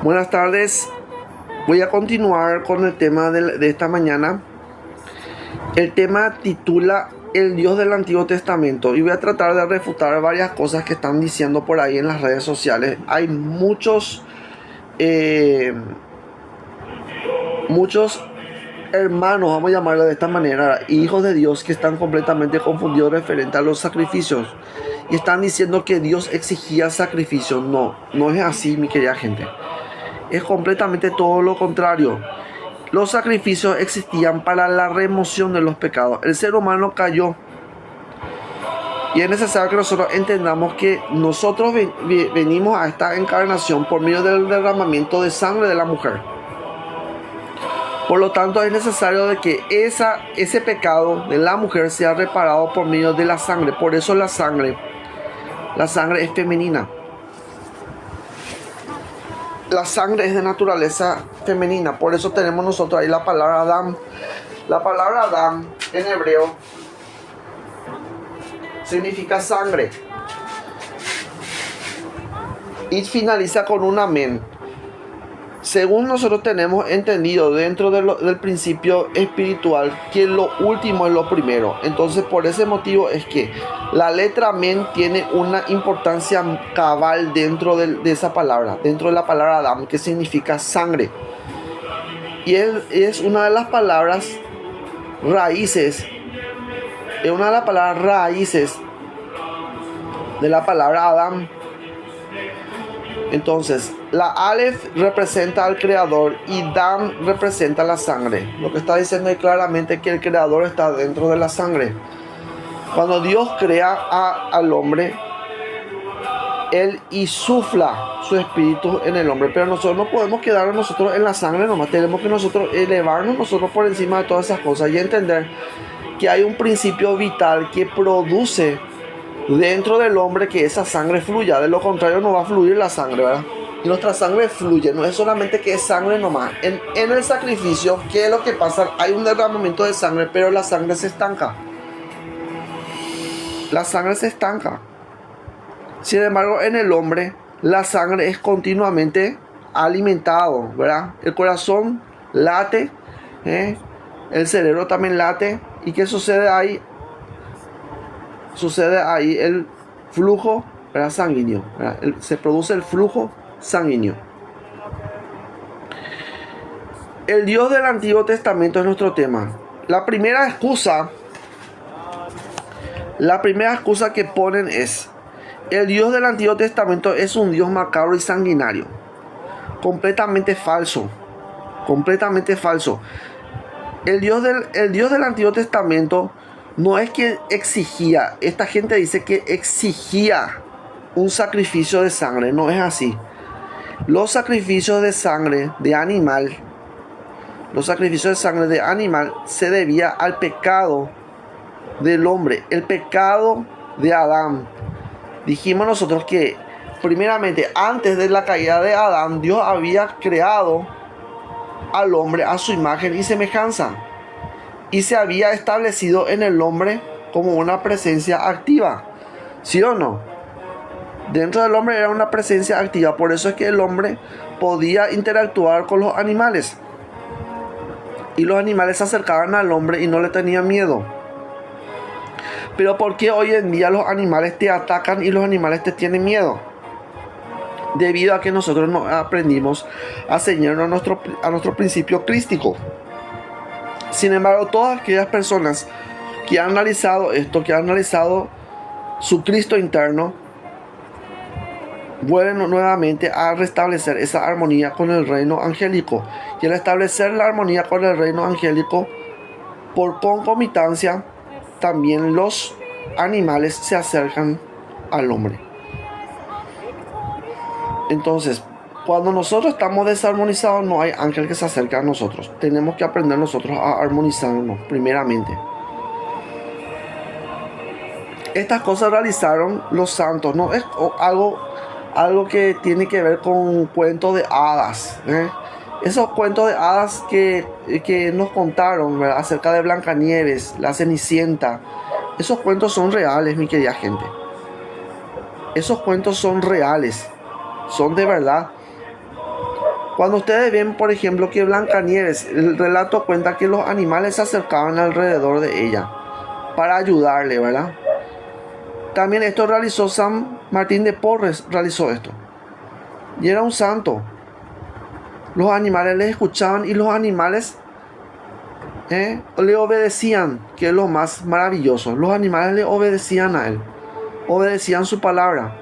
Buenas tardes. Voy a continuar con el tema de esta mañana. El tema titula El Dios del Antiguo Testamento y voy a tratar de refutar varias cosas que están diciendo por ahí en las redes sociales. Hay muchos hermanos, vamos a llamarlo de esta manera, hijos de Dios, que están completamente confundidos referente a los sacrificios y están diciendo que Dios exigía sacrificios. No es así, mi querida gente. Es completamente todo lo contrario. Los sacrificios existían para la remoción de los pecados. El ser humano cayó y es necesario que nosotros entendamos que nosotros venimos a esta encarnación por medio del derramamiento de sangre de la mujer. Por lo tanto, es necesario de que ese pecado de la mujer sea reparado por medio de la sangre. Por eso la sangre es femenina. La sangre es de naturaleza femenina. Por eso tenemos nosotros ahí la palabra Adán. La palabra Adán en hebreo significa sangre y finaliza con un amén. Según nosotros tenemos entendido dentro del principio espiritual que lo último es lo primero. Entonces, por ese motivo es que la letra amén tiene una importancia cabal dentro de esa palabra, dentro de la palabra Adam, que significa sangre. Y es una de las palabras raíces, es una de las palabras raíces de la palabra Adam. Entonces, la Aleph representa al creador y Dam representa la sangre. Lo que está diciendo es claramente que el creador está dentro de la sangre. Cuando Dios crea al hombre, Él insufla su espíritu en el hombre. Pero nosotros no podemos quedarnos nosotros en la sangre nomás. Tenemos que nosotros elevarnos nosotros por encima de todas esas cosas y entender que hay un principio vital que produce dentro del hombre que esa sangre fluya. De lo contrario no va a fluir la sangre, ¿verdad? Y nuestra sangre fluye. No es solamente que es sangre nomás. En el sacrificio, ¿qué es lo que pasa? Hay un derramamiento de sangre, pero la sangre se estanca. La sangre se estanca. Sin embargo, en el hombre, la sangre es continuamente alimentado, ¿verdad? El corazón late, el cerebro también late. ¿Y qué sucede ahí? Sucede ahí el flujo, ¿verdad? Sanguíneo, ¿verdad? Se produce el flujo sanguíneo. El Dios del Antiguo Testamento es nuestro tema. La primera excusa que ponen es: el Dios del Antiguo Testamento es un Dios macabro y sanguinario. Completamente falso. Completamente falso. El Dios del Antiguo Testamento no es que exigía. Esta gente dice que exigía un sacrificio de sangre. No es así. Los sacrificios de sangre de animal se debía al pecado del hombre, el pecado de Adán. Dijimos nosotros que primeramente, antes de la caída de Adán, Dios había creado al hombre a su imagen y semejanza y se había establecido en el hombre como una presencia activa. ¿Sí o no? Dentro del hombre era una presencia activa. Por eso es que el hombre podía interactuar con los animales y los animales se acercaban al hombre y no le tenían miedo. Pero ¿por qué hoy en día los animales te atacan y los animales te tienen miedo? Debido a que nosotros no aprendimos a ceñirnos a nuestro principio crístico. Sin embargo, todas aquellas personas que han analizado esto, que han analizado su Cristo interno, vuelven nuevamente a restablecer esa armonía con el reino angélico. Y al establecer la armonía con el reino angélico, por concomitancia, también los animales se acercan al hombre. Entonces, cuando nosotros estamos desarmonizados, no hay ángel que se acerque a nosotros. Tenemos que aprender nosotros a armonizarnos primeramente. Estas cosas realizaron los santos. No es algo que tiene que ver con cuentos de hadas, Esos cuentos de hadas que nos contaron, ¿verdad? Acerca de Blancanieves, la Cenicienta. Esos cuentos son reales, mi querida gente. Esos cuentos son reales. Son de verdad. Cuando ustedes ven, por ejemplo, que Blancanieves, el relato cuenta que los animales se acercaban alrededor de ella para ayudarle, ¿verdad? También esto realizó San Martín de Porres, realizó esto. Y era un santo. Los animales le escuchaban y los animales le obedecían, que es lo más maravilloso. Los animales le obedecían a él, obedecían su palabra.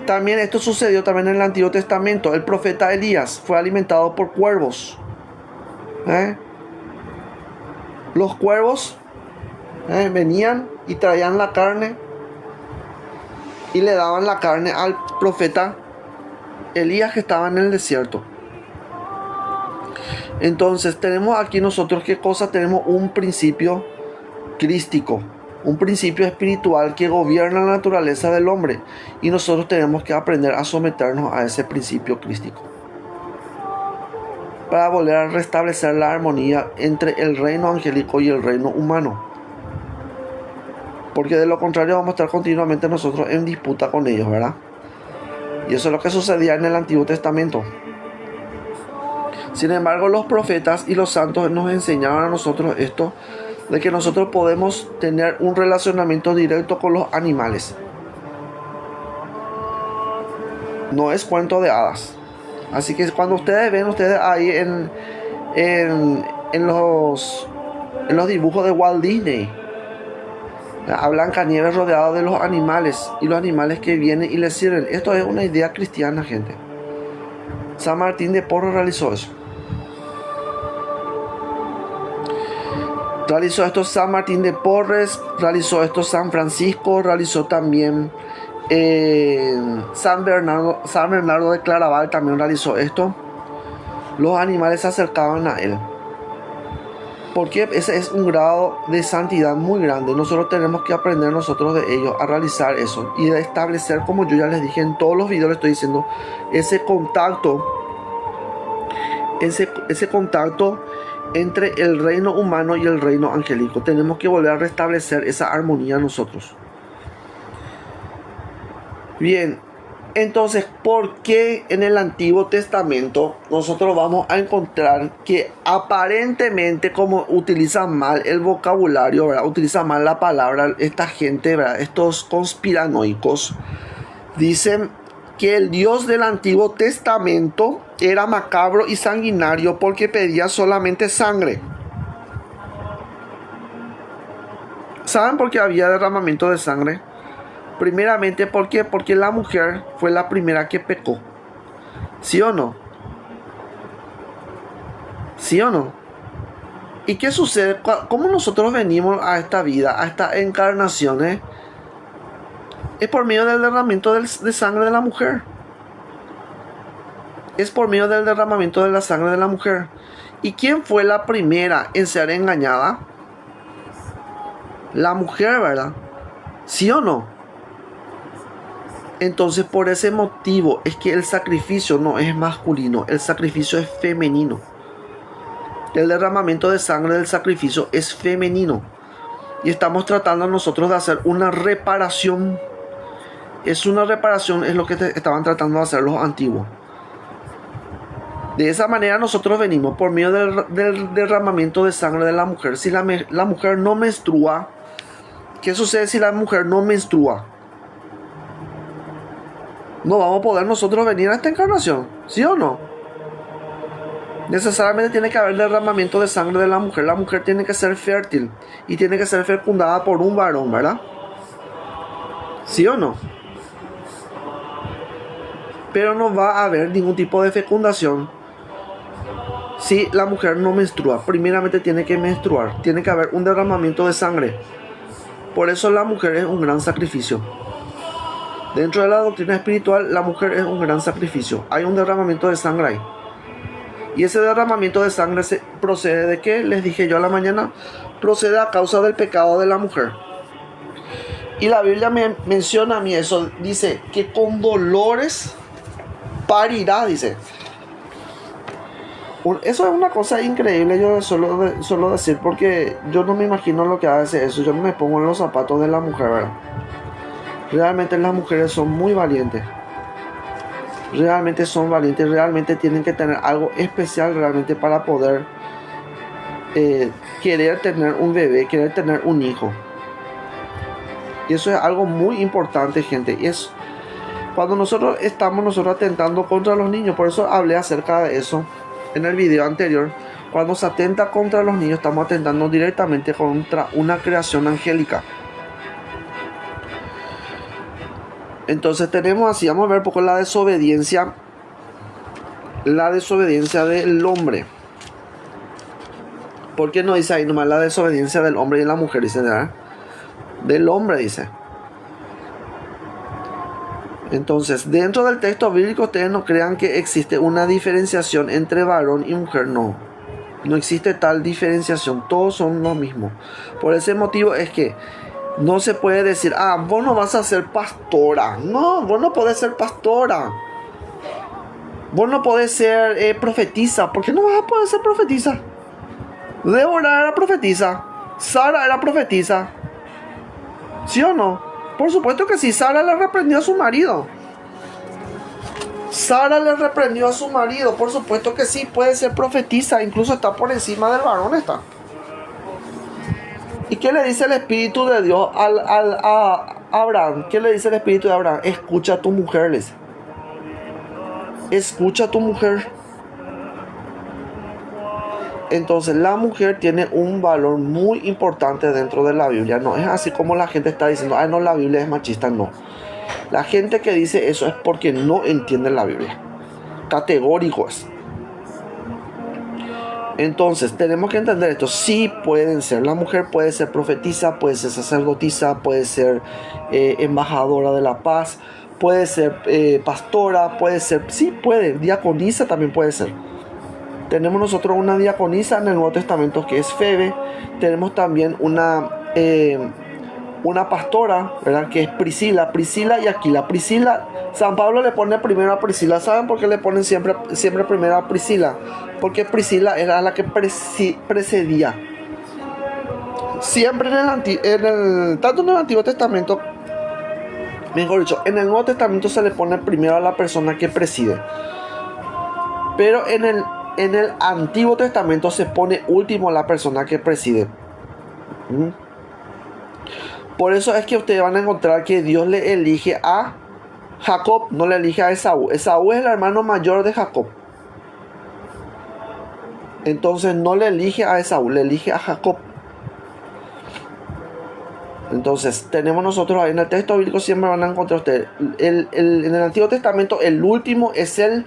También esto sucedió también en el Antiguo Testamento. El profeta Elías fue alimentado por cuervos. Los cuervos venían y traían la carne y le daban la carne al profeta Elías que estaba en el desierto. Entonces tenemos aquí nosotros qué cosa, tenemos un principio crístico, un principio espiritual que gobierna la naturaleza del hombre, y nosotros tenemos que aprender a someternos a ese principio crístico para volver a restablecer la armonía entre el reino angélico y el reino humano, porque de lo contrario vamos a estar continuamente nosotros en disputa con ellos, ¿verdad? Y eso es lo que sucedía en el Antiguo Testamento. Sin embargo, los profetas y los santos nos enseñaron a nosotros esto, de que nosotros podemos tener un relacionamiento directo con los animales. No es cuento de hadas. Así que cuando ustedes ven ahí en los dibujos de Walt Disney, a Blancanieves rodeado de los animales y los animales que vienen y les sirven. Esto es una idea cristiana, gente. San Martín de Porres realizó eso. Realizó esto San Martín de Porres, realizó esto San Francisco, realizó también San Bernardo de Claraval, también realizó esto. Los animales se acercaban a él, porque ese es un grado de santidad muy grande. Nosotros tenemos que aprender nosotros de ellos a realizar eso y de establecer, como yo ya les dije en todos los videos, les estoy diciendo, ese contacto entre el reino humano y el reino angélico. Tenemos que volver a restablecer esa armonía nosotros. Bien, entonces, ¿por qué en el Antiguo Testamento nosotros vamos a encontrar que aparentemente, como utilizan mal el vocabulario, ¿verdad? Utilizan mal la palabra, esta gente, ¿verdad? Estos conspiranoicos dicen que el Dios del Antiguo Testamento era macabro y sanguinario porque pedía solamente sangre? ¿Saben por qué había derramamiento de sangre? Primeramente, ¿por qué? Porque la mujer fue la primera que pecó. ¿Sí o no? ¿Sí o no? ¿Y qué sucede? ¿Cómo nosotros venimos a esta vida, a estas encarnaciones? Es por medio del derramamiento de sangre de la mujer. Es por medio del derramamiento de la sangre de la mujer. ¿Y quién fue la primera en ser engañada? La mujer, ¿verdad? ¿Sí o no? Entonces, por ese motivo es que el sacrificio no es masculino, el sacrificio es femenino. El derramamiento de sangre del sacrificio es femenino. Y estamos tratando nosotros de hacer una reparación. Es una reparación, es lo que estaban tratando de hacer los antiguos. De esa manera nosotros venimos por medio del derramamiento de sangre de la mujer. Si la mujer no menstrua, ¿qué sucede si la mujer no menstrua? No vamos a poder nosotros venir a esta encarnación, ¿sí o no? Necesariamente tiene que haber derramamiento de sangre de la mujer. La mujer tiene que ser fértil y tiene que ser fecundada por un varón, ¿verdad? ¿Sí o no? Pero no va a haber ningún tipo de fecundación si la mujer no menstrua. Primeramente tiene que menstruar, tiene que haber un derramamiento de sangre. Por eso la mujer es un gran sacrificio. Dentro de la doctrina espiritual, la mujer es un gran sacrificio. Hay un derramamiento de sangre ahí. Y ese derramamiento de sangre procede de qué? Les dije yo a la mañana. Procede a causa del pecado de la mujer. Y la Biblia me menciona a mí eso. Dice que con dolores parirá, dice. Eso es una cosa increíble. Yo solo decir, porque yo no me imagino lo que hace eso. Yo no me pongo en los zapatos de la mujer, ¿verdad? Realmente las mujeres son muy valientes. realmente son valientes, realmente tienen que tener algo especial realmente para poder querer tener un bebé, querer tener un hijo. Y eso es algo muy importante, gente. Y es cuando nosotros estamos atentando contra los niños. Por eso hablé acerca de eso en el video anterior. Cuando se atenta contra los niños, estamos atentando directamente contra una creación angélica. Entonces tenemos así, vamos a ver un poco la desobediencia del hombre. ¿Por qué no dice ahí nomás la desobediencia del hombre y de la mujer? Dice, ¿verdad? Del hombre, dice. Entonces, dentro del texto bíblico, ustedes no crean que existe una diferenciación entre varón y mujer. No existe tal diferenciación. Todos son lo mismo. Por ese motivo es que no se puede decir, vos no vas a ser pastora. No, vos no podés ser pastora. Vos no podés ser profetisa. ¿Por qué no vas a poder ser profetisa? Débora era profetisa. Sara era profetisa. ¿Sí o no? Por supuesto que sí. Sara le reprendió a su marido. Por supuesto que sí. Puede ser profetisa. Incluso está por encima del varón. Está. ¿Y qué le dice el Espíritu de Dios a Abraham? ¿Qué le dice el Espíritu de Abraham? Escucha a tu mujer, les. Escucha a tu mujer. Entonces la mujer tiene un valor muy importante dentro de la Biblia. No es así como la gente está diciendo, no, la Biblia es machista. No. La gente que dice eso es porque no entiende la Biblia. Categórico es. Entonces tenemos que entender esto. Sí pueden ser. La mujer puede ser profetisa, puede ser sacerdotisa, puede ser embajadora de la paz, puede ser pastora, puede ser, sí puede, diaconisa también puede ser. Tenemos nosotros una diaconisa en el Nuevo Testamento que es Febe. Tenemos también una pastora, ¿verdad? Que es Priscila y Aquila. Priscila, San Pablo le pone primero a Priscila. ¿Saben por qué le ponen siempre primero a Priscila? Porque Priscila era la que precedía. Siempre tanto en el Antiguo Testamento, mejor dicho, en el Nuevo Testamento se le pone primero a la persona que preside. Pero en el Antiguo Testamento se pone último la persona que preside. Por eso es que ustedes van a encontrar que Dios le elige a Jacob, no le elige a Esaú. Esaú es el hermano mayor de Jacob. Entonces no le elige a Esaú, le elige a Jacob. Entonces tenemos nosotros ahí en el texto bíblico, siempre van a encontrar ustedes en el Antiguo Testamento el último es el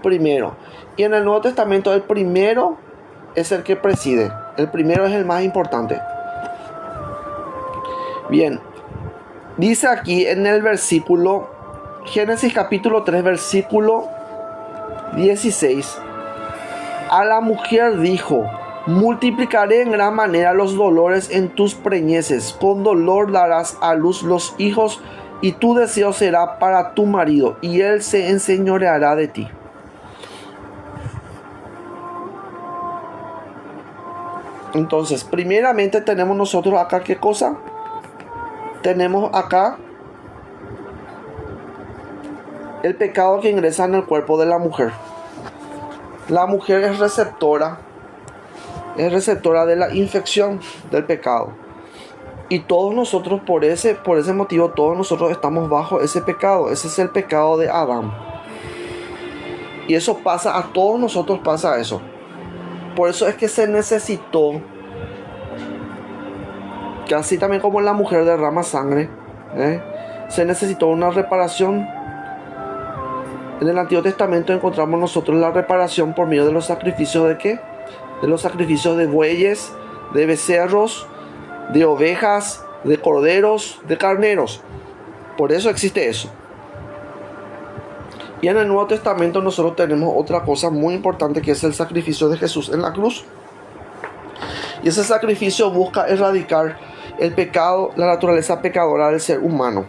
primero, y en el Nuevo Testamento el primero es el que preside. El primero es el más importante. Bien, dice aquí en el versículo Génesis capítulo 3 versículo 16: a la mujer dijo: multiplicaré en gran manera los dolores en tus preñeces, con dolor darás a luz los hijos, y tu deseo será para tu marido, y él se enseñoreará de ti. Entonces, primeramente tenemos nosotros acá, ¿qué cosa? Tenemos acá el pecado que ingresa en el cuerpo de la mujer. La mujer es receptora de la infección del pecado. Y todos nosotros, por ese motivo, todos nosotros estamos bajo ese pecado. Ese es el pecado de Adán. Y eso pasa, a todos nosotros pasa eso. Por eso es que se necesitó, que así también como la mujer derrama sangre, se necesitó una reparación. En el Antiguo Testamento encontramos nosotros la reparación por medio de los sacrificios de ¿qué? De los sacrificios de bueyes, de becerros, de ovejas, de corderos, de carneros. Por eso existe eso. Y en el Nuevo Testamento nosotros tenemos otra cosa muy importante, que es el sacrificio de Jesús en la cruz. Y ese sacrificio busca erradicar el pecado, la naturaleza pecadora del ser humano.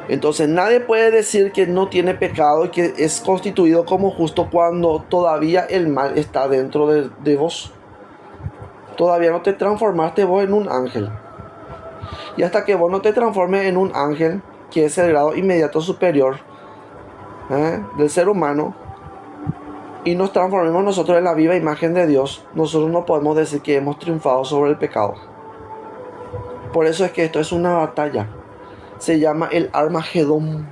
Entonces nadie puede decir que no tiene pecado y que es constituido como justo cuando todavía el mal está dentro de vos. Todavía no te transformaste vos en un ángel. Y hasta que vos no te transformes en un ángel, que es el grado inmediato superior, del ser humano y nos transformemos nosotros en la viva imagen de Dios, nosotros no podemos decir que hemos triunfado sobre el pecado. Por eso es que esto es una batalla. Se llama el Armagedón.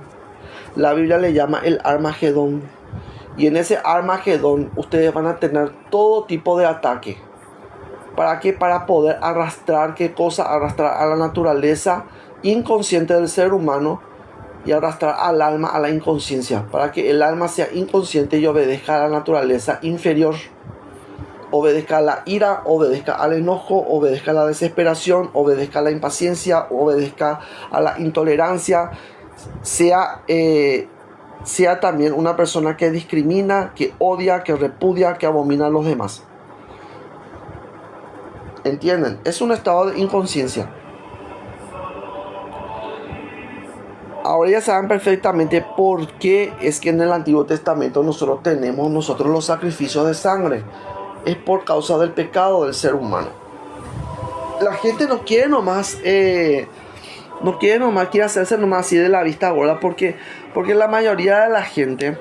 La Biblia le llama el Armagedón. Y en ese Armagedón ustedes van a tener todo tipo de ataque. ¿Para qué? Para poder arrastrar, ¿qué cosa? Arrastrar a la naturaleza inconsciente del ser humano y arrastrar al alma a la inconsciencia. Para que el alma sea inconsciente y obedezca a la naturaleza inferior. Obedezca a la ira, obedezca al enojo, obedezca a la desesperación, obedezca a la impaciencia, obedezca a la intolerancia. Sea también una persona que discrimina, que odia, que repudia, que abomina a los demás. ¿Entienden? Es un estado de inconsciencia. Ahora ya saben perfectamente por qué es que en el Antiguo Testamento nosotros tenemos los sacrificios de sangre. Es por causa del pecado del ser humano. La gente no quiere nomás quiere hacerse nomás así de la vista gorda, porque la mayoría de la gente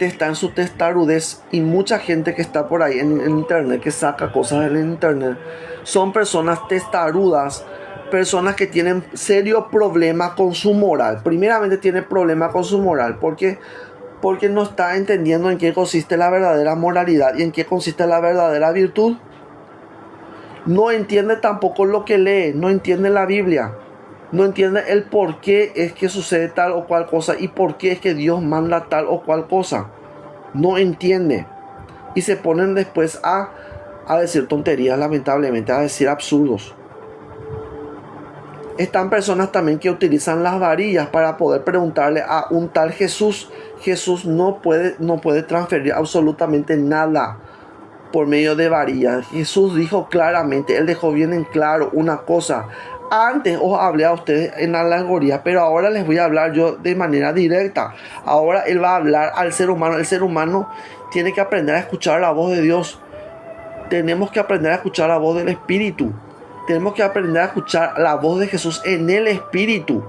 está en su testarudez, y mucha gente que está por ahí en internet, que saca cosas en internet, son personas testarudas, personas que tienen serio problema con su moral. Primeramente tiene problema con su moral, porque no está entendiendo en qué consiste la verdadera moralidad y en qué consiste la verdadera virtud. No entiende tampoco lo que lee, no entiende la Biblia, no entiende el por qué es que sucede tal o cual cosa y por qué es que Dios manda tal o cual cosa. No entiende. Y se ponen después a decir tonterías, lamentablemente, a decir absurdos. Están personas también que utilizan las varillas para poder preguntarle a un tal Jesús. Jesús no puede transferir absolutamente nada por medio de varillas. Jesús dijo claramente, Él dejó bien en claro una cosa. Antes os hablé a ustedes en alegoría, pero ahora les voy a hablar yo de manera directa. Ahora Él va a hablar al ser humano. El ser humano tiene que aprender a escuchar la voz de Dios. Tenemos que aprender a escuchar la voz del Espíritu. Tenemos que aprender a escuchar la voz de Jesús en el Espíritu.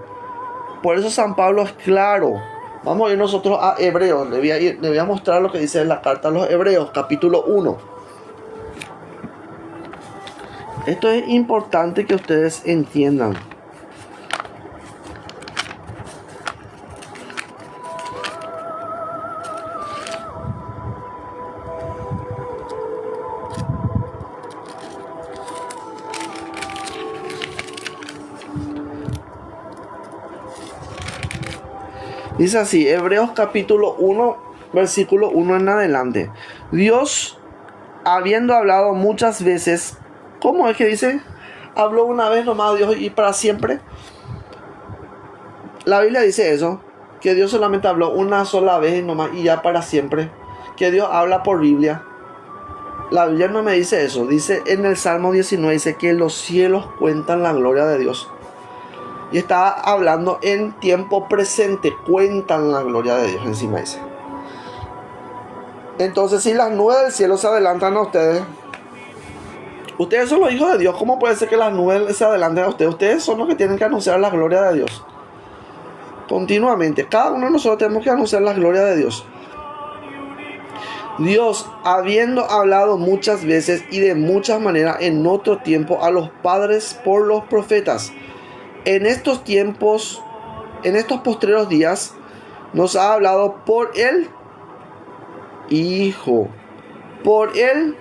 Por eso San Pablo es claro. Vamos a ir nosotros a Hebreos. Le voy a mostrar lo que dice en la carta a los Hebreos, capítulo 1. Esto es importante que ustedes entiendan. Dice así, Hebreos capítulo 1, versículo 1 en adelante. Dios, habiendo hablado muchas veces, ¿cómo es que dice? Habló una vez nomás Dios y para siempre. La Biblia dice eso, que Dios solamente habló una sola vez nomás y ya para siempre. Que Dios habla por Biblia. La Biblia no me dice eso. Dice en el Salmo 19, dice que los cielos cuentan la gloria de Dios. Y está hablando en tiempo presente, cuentan la gloria de Dios, encima dice. Entonces, si las nubes del cielo se adelantan a ustedes, ustedes son los hijos de Dios. ¿Cómo puede ser que las nubes se adelanten a ustedes? Ustedes son los que tienen que anunciar la gloria de Dios continuamente. Cada uno de nosotros tenemos que anunciar la gloria de Dios. Dios, habiendo hablado muchas veces y de muchas maneras en otro tiempo a los padres por los profetas, en estos tiempos, en estos postreros días, nos ha hablado por el Hijo. Por el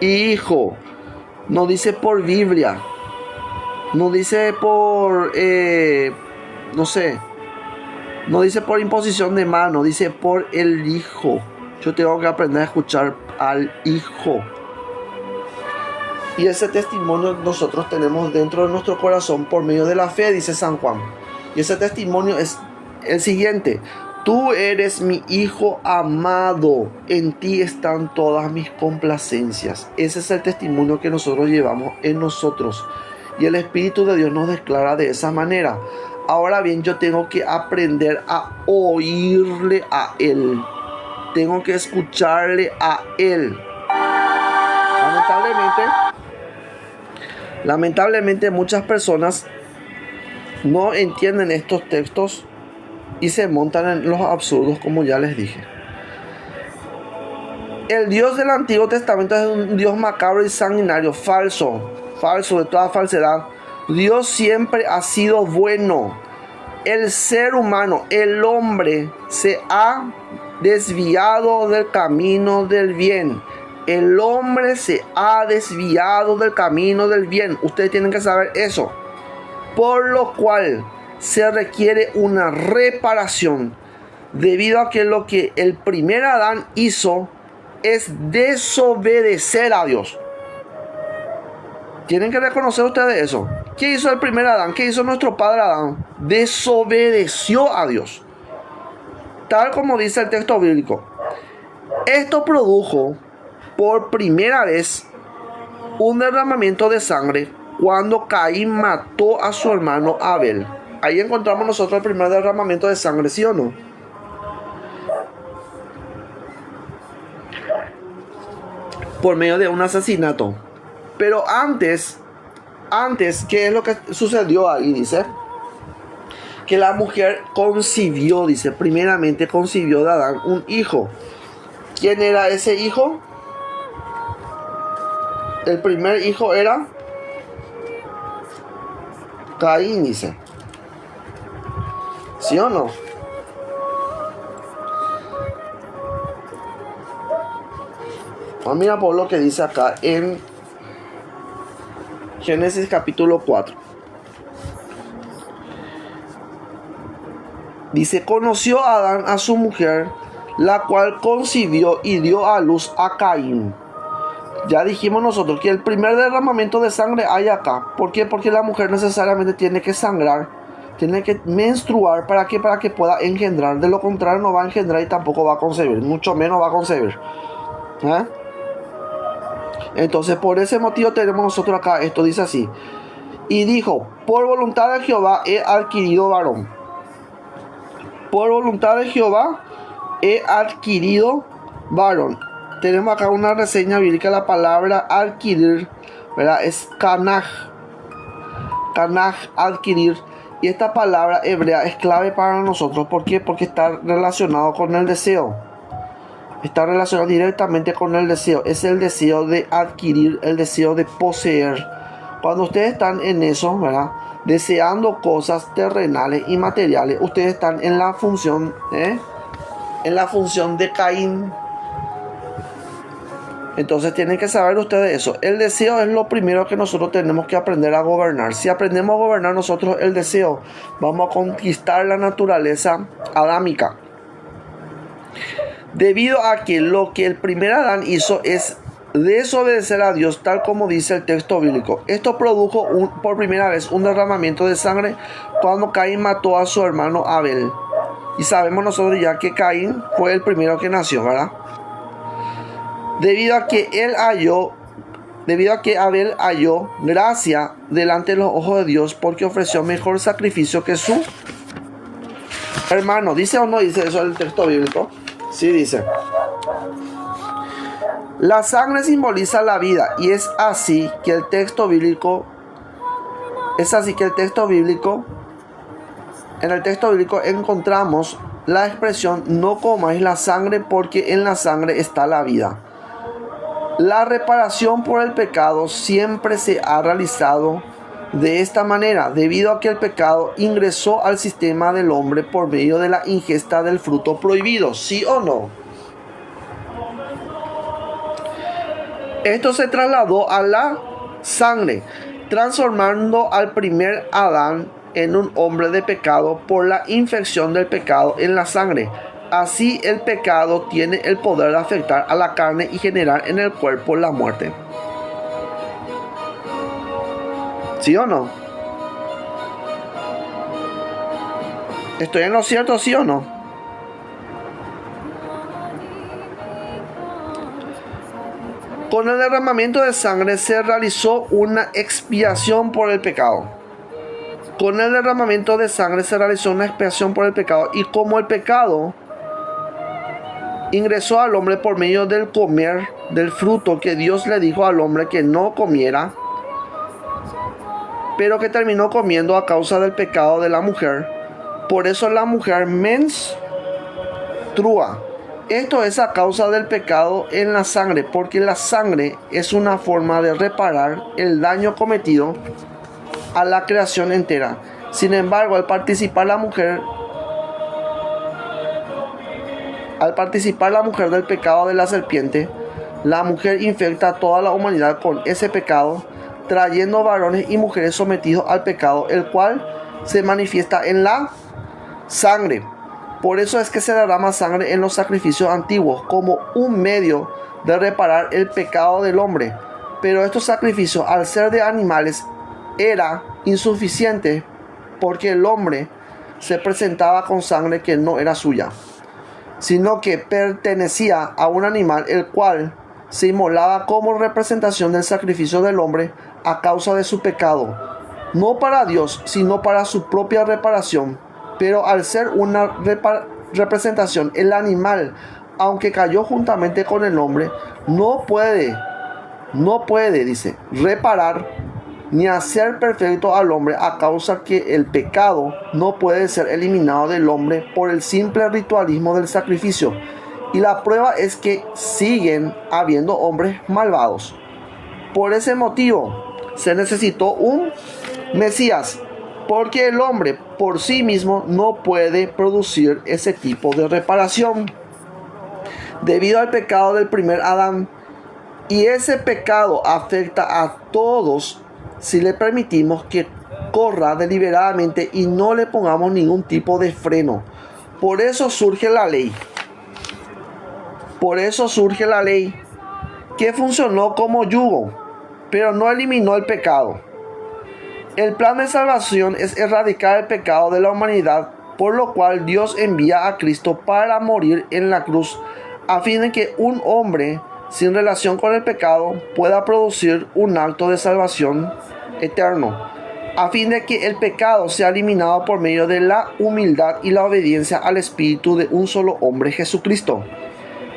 Hijo. No dice por Biblia. No dice por, no sé. No dice por imposición de mano. Dice por el Hijo. Yo tengo que aprender a escuchar al Hijo. Y ese testimonio nosotros tenemos dentro de nuestro corazón por medio de la fe, dice San Juan. Y ese testimonio es el siguiente: tú eres mi Hijo amado, en ti están todas mis complacencias. Ese es el testimonio que nosotros llevamos en nosotros. Y el Espíritu de Dios nos declara de esa manera. Ahora bien, yo tengo que aprender a oírle a Él. Tengo que escucharle a Él. Lamentablemente muchas personas no entienden estos textos y se montan en los absurdos, como ya les dije. El Dios del Antiguo Testamento es un Dios macabro y sanguinario, falso de toda falsedad. Dios siempre ha sido bueno. El ser humano, el hombre, se ha desviado del camino del bien. El hombre se ha desviado del camino del bien. Ustedes tienen que saber eso. Por lo cual se requiere una reparación, debido a que lo que el primer Adán hizo es desobedecer a Dios. Tienen que reconocer ustedes eso. ¿Qué hizo el primer Adán? ¿Qué hizo nuestro padre Adán? Desobedeció a Dios. Tal como dice el texto bíblico. Esto produjo por primera vez un derramamiento de sangre cuando Caín mató a su hermano Abel. Ahí encontramos nosotros el primer derramamiento de sangre, ¿sí o no? Por medio de un asesinato. Pero antes, ¿qué es lo que sucedió ahí? Dice que la mujer concibió, dice, primeramente concibió de Adán un hijo. ¿Quién era ese hijo? El primer hijo era Caín, dice. ¿Sí o no? Mira por lo que dice acá en Génesis capítulo 4. Dice, conoció Adán a su mujer, la cual concibió y dio a luz a Caín. Ya dijimos nosotros que el primer derramamiento de sangre hay acá. ¿Por qué? Porque la mujer necesariamente tiene que sangrar, tiene que menstruar para que pueda engendrar. De lo contrario no va a engendrar y tampoco va a concebir, mucho menos va a concebir. Entonces por ese motivo tenemos nosotros acá, esto dice así. Y dijo, por voluntad de Jehová he adquirido varón. Por voluntad de Jehová he adquirido varón. Tenemos acá una reseña bíblica. La palabra adquirir, ¿verdad? Es kanaj. Kanaj, adquirir. Y esta palabra hebrea es clave para nosotros. ¿Por qué? Porque está relacionado con el deseo. Está relacionado directamente con el deseo. Es el deseo de adquirir, el deseo de poseer. Cuando ustedes están en eso, ¿verdad? Deseando cosas terrenales y materiales, ustedes están en la función, en la función de Caín. Entonces tienen que saber ustedes eso. El deseo es lo primero que nosotros tenemos que aprender a gobernar. Si aprendemos a gobernar nosotros el deseo, vamos a conquistar la naturaleza adámica. Debido a que lo que el primer Adán hizo es desobedecer a Dios, tal como dice el texto bíblico. Esto produjo por primera vez un derramamiento de sangre cuando Caín mató a su hermano Abel. Y sabemos nosotros ya que Caín fue el primero que nació, ¿verdad? Debido a que Abel halló gracia delante de los ojos de Dios, porque ofreció mejor sacrificio que su hermano. ¿Dice o no dice eso el texto bíblico? Sí, dice. La sangre simboliza la vida, y es así que el texto bíblico en el texto bíblico encontramos la expresión no comáis la sangre, porque en la sangre está la vida. La reparación por el pecado siempre se ha realizado de esta manera, debido a que el pecado ingresó al sistema del hombre por medio de la ingesta del fruto prohibido. ¿Sí o no? Esto se trasladó a la sangre, transformando al primer Adán en un hombre de pecado por la infección del pecado en la sangre. Así el pecado tiene el poder de afectar a la carne y generar en el cuerpo la muerte. ¿Sí o no? ¿Estoy en lo cierto, sí o no? Con el derramamiento de sangre se realizó una expiación por el pecado. Con el derramamiento de sangre se realizó una expiación por el pecado. Y como el pecado ingresó al hombre por medio del comer del fruto que Dios le dijo al hombre que no comiera, pero que terminó comiendo a causa del pecado de la mujer. Por eso la mujer menstrua. Esto es a causa del pecado en la sangre, porque la sangre es una forma de reparar el daño cometido a la creación entera. Sin embargo, al participar la mujer del pecado de la serpiente, la mujer infecta a toda la humanidad con ese pecado, trayendo varones y mujeres sometidos al pecado, el cual se manifiesta en la sangre. Por eso es que se derrama sangre en los sacrificios antiguos, como un medio de reparar el pecado del hombre. Pero estos sacrificios, al ser de animales, era insuficiente, porque el hombre se presentaba con sangre que no era suya, sino que pertenecía a un animal, el cual se inmolaba como representación del sacrificio del hombre a causa de su pecado, no para Dios, sino para su propia reparación. Pero al ser una representación, el animal, aunque cayó juntamente con el hombre, no puede, dice, reparar ni hacer perfecto al hombre, a causa que el pecado no puede ser eliminado del hombre por el simple ritualismo del sacrificio. Y la prueba es que siguen habiendo hombres malvados. Por ese motivo se necesitó un Mesías, porque el hombre por sí mismo no puede producir ese tipo de reparación debido al pecado del primer Adán. Y ese pecado afecta a todos si le permitimos que corra deliberadamente y no le pongamos ningún tipo de freno. Por eso surge la ley. Que funcionó como yugo, pero no eliminó el pecado. El plan de salvación es erradicar el pecado de la humanidad, por lo cual Dios envía a Cristo para morir en la cruz, a fin de que un hombre sin relación con el pecado pueda producir un acto de salvación eterno, a fin de que el pecado sea eliminado por medio de la humildad y la obediencia al Espíritu de un solo hombre, Jesucristo,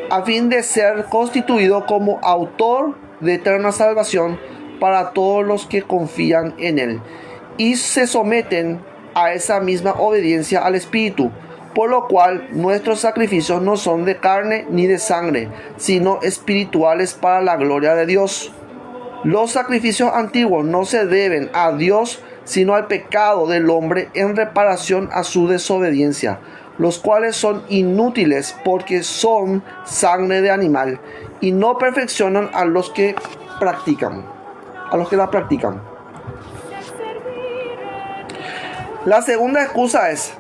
a fin de ser constituido como autor de eterna salvación para todos los que confían en Él y se someten a esa misma obediencia al Espíritu, por lo cual nuestros sacrificios no son de carne ni de sangre, sino espirituales para la gloria de Dios. Los sacrificios antiguos no se deben a Dios, sino al pecado del hombre en reparación a su desobediencia, los cuales son inútiles porque son sangre de animal y no perfeccionan a los que la practican. La segunda excusa es: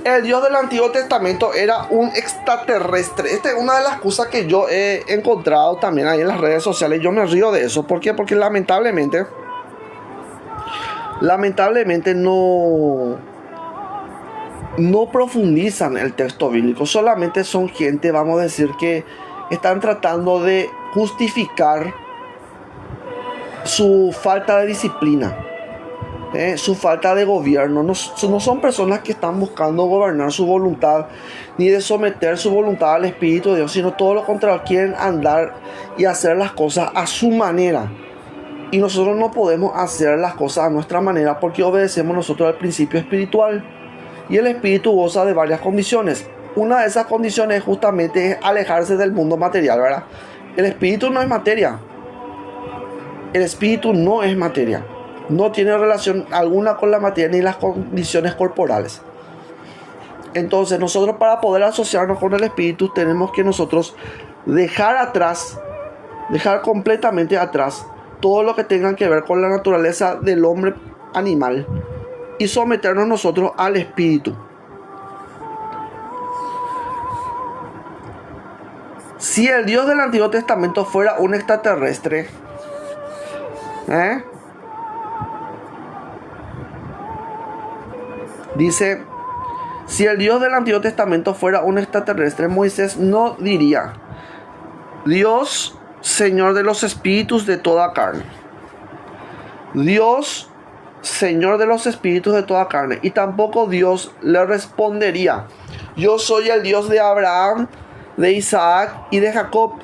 el Dios del Antiguo Testamento era un extraterrestre. Esta es una de las excusas que yo he encontrado también ahí en las redes sociales. Yo me río de eso. ¿Por qué? Porque lamentablemente no profundizan el texto bíblico. Solamente son gente, vamos a decir, que están tratando de justificar su falta de disciplina, su falta de gobierno. No son personas que están buscando gobernar su voluntad ni de someter su voluntad al Espíritu de Dios, sino todo lo contrario, quieren andar y hacer las cosas a su manera. Y nosotros no podemos hacer las cosas a nuestra manera, porque obedecemos nosotros al principio espiritual. Y el espíritu goza de varias condiciones. Una de esas condiciones justamente es alejarse del mundo material, ¿verdad? El espíritu no es materia. El espíritu no es materia. No tiene relación alguna con la materia ni las condiciones corporales. Entonces nosotros, para poder asociarnos con el espíritu, tenemos que nosotros dejar completamente atrás todo lo que tenga que ver con la naturaleza del hombre animal y someternos nosotros al espíritu. Si el Dios del Antiguo Testamento fuera un extraterrestre, dice: si el Dios del Antiguo Testamento fuera un extraterrestre, Moisés no diría: Dios, Señor de los espíritus de toda carne. Dios, Señor de los espíritus de toda carne. Y tampoco Dios le respondería: yo soy el Dios de Abraham, de Isaac y de Jacob.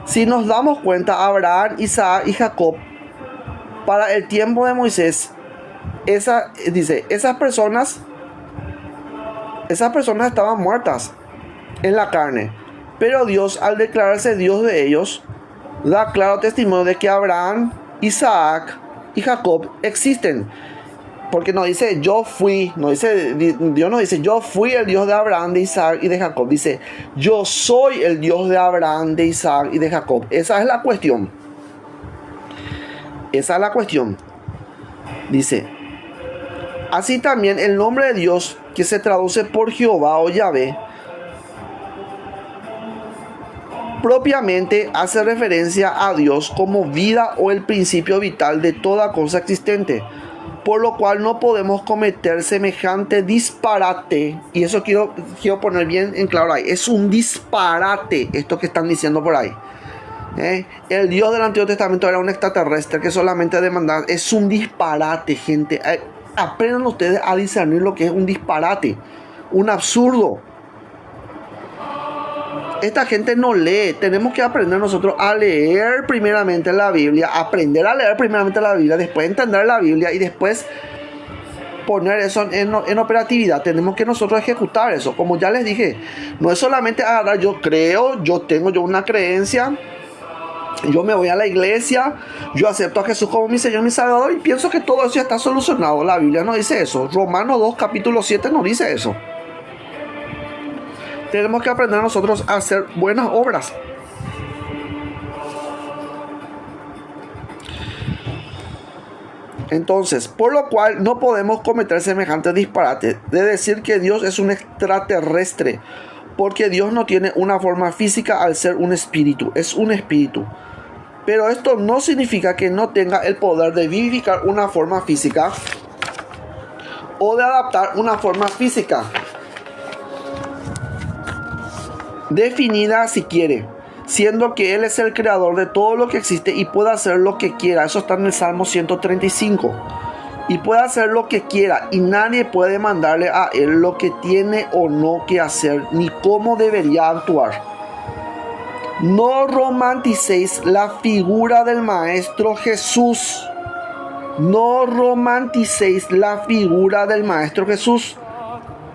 Si nos damos cuenta, Abraham, Isaac y Jacob, para el tiempo de Moisés, esas personas estaban muertas en la carne, pero Dios, al declararse Dios de ellos, da claro testimonio de que Abraham, Isaac y Jacob existen. Porque no dice yo fui, Dios no dice yo fui el Dios de Abraham, de Isaac y de Jacob. Dice yo soy el Dios de Abraham, de Isaac y de Jacob. Esa es la cuestión. Dice, así también el nombre de Dios, que se traduce por Jehová o Yahvé, propiamente hace referencia a Dios como vida o el principio vital de toda cosa existente, por lo cual no podemos cometer semejante disparate. Y eso quiero poner bien en claro ahí. Es un disparate esto que están diciendo por ahí. El Dios del Antiguo Testamento era un extraterrestre que solamente demandaba. Es un disparate, gente. Aprendan ustedes a discernir lo que es un disparate, un absurdo. Esta gente no lee. Tenemos que aprender nosotros a leer primeramente la Biblia, aprender a leer primeramente la Biblia, después entender la Biblia y después poner eso en operatividad. Tenemos que nosotros ejecutar eso. Como ya les dije, no es solamente agarrar, yo creo, yo tengo una creencia, yo me voy a la iglesia, yo acepto a Jesús como mi Señor y mi Salvador y pienso que todo eso ya está solucionado. La Biblia no dice eso. Romanos 2, capítulo 7 no dice eso. Tenemos que aprender nosotros a hacer buenas obras. Entonces, por lo cual no podemos cometer semejante disparate de decir que Dios es un extraterrestre, porque Dios no tiene una forma física al ser un espíritu, es un espíritu. Pero esto no significa que no tenga el poder de vivificar una forma física o de adaptar una forma física definida si quiere, siendo que Él es el creador de todo lo que existe y puede hacer lo que quiera. Eso está en el Salmo 135. Y puede hacer lo que quiera y nadie puede mandarle a Él lo que tiene o no que hacer, ni cómo debería actuar. No romanticéis la figura del Maestro Jesús. No romanticéis la figura del Maestro Jesús.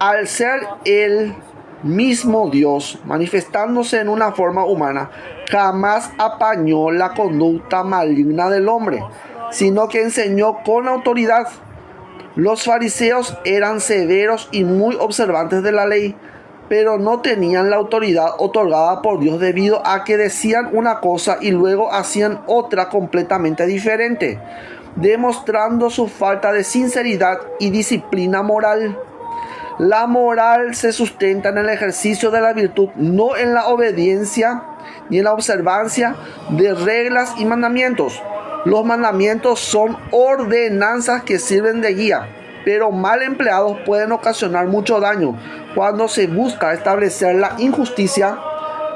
Al ser Él mismo Dios, manifestándose en una forma humana, jamás apañó la conducta maligna del hombre, sino que enseñó con autoridad. Los fariseos eran severos y muy observantes de la ley, pero no tenían la autoridad otorgada por Dios debido a que decían una cosa y luego hacían otra completamente diferente, demostrando su falta de sinceridad y disciplina moral. La moral se sustenta en el ejercicio de la virtud, no en la obediencia ni en la observancia de reglas y mandamientos. Los mandamientos son ordenanzas que sirven de guía, pero mal empleados pueden ocasionar mucho daño cuando se busca establecer la injusticia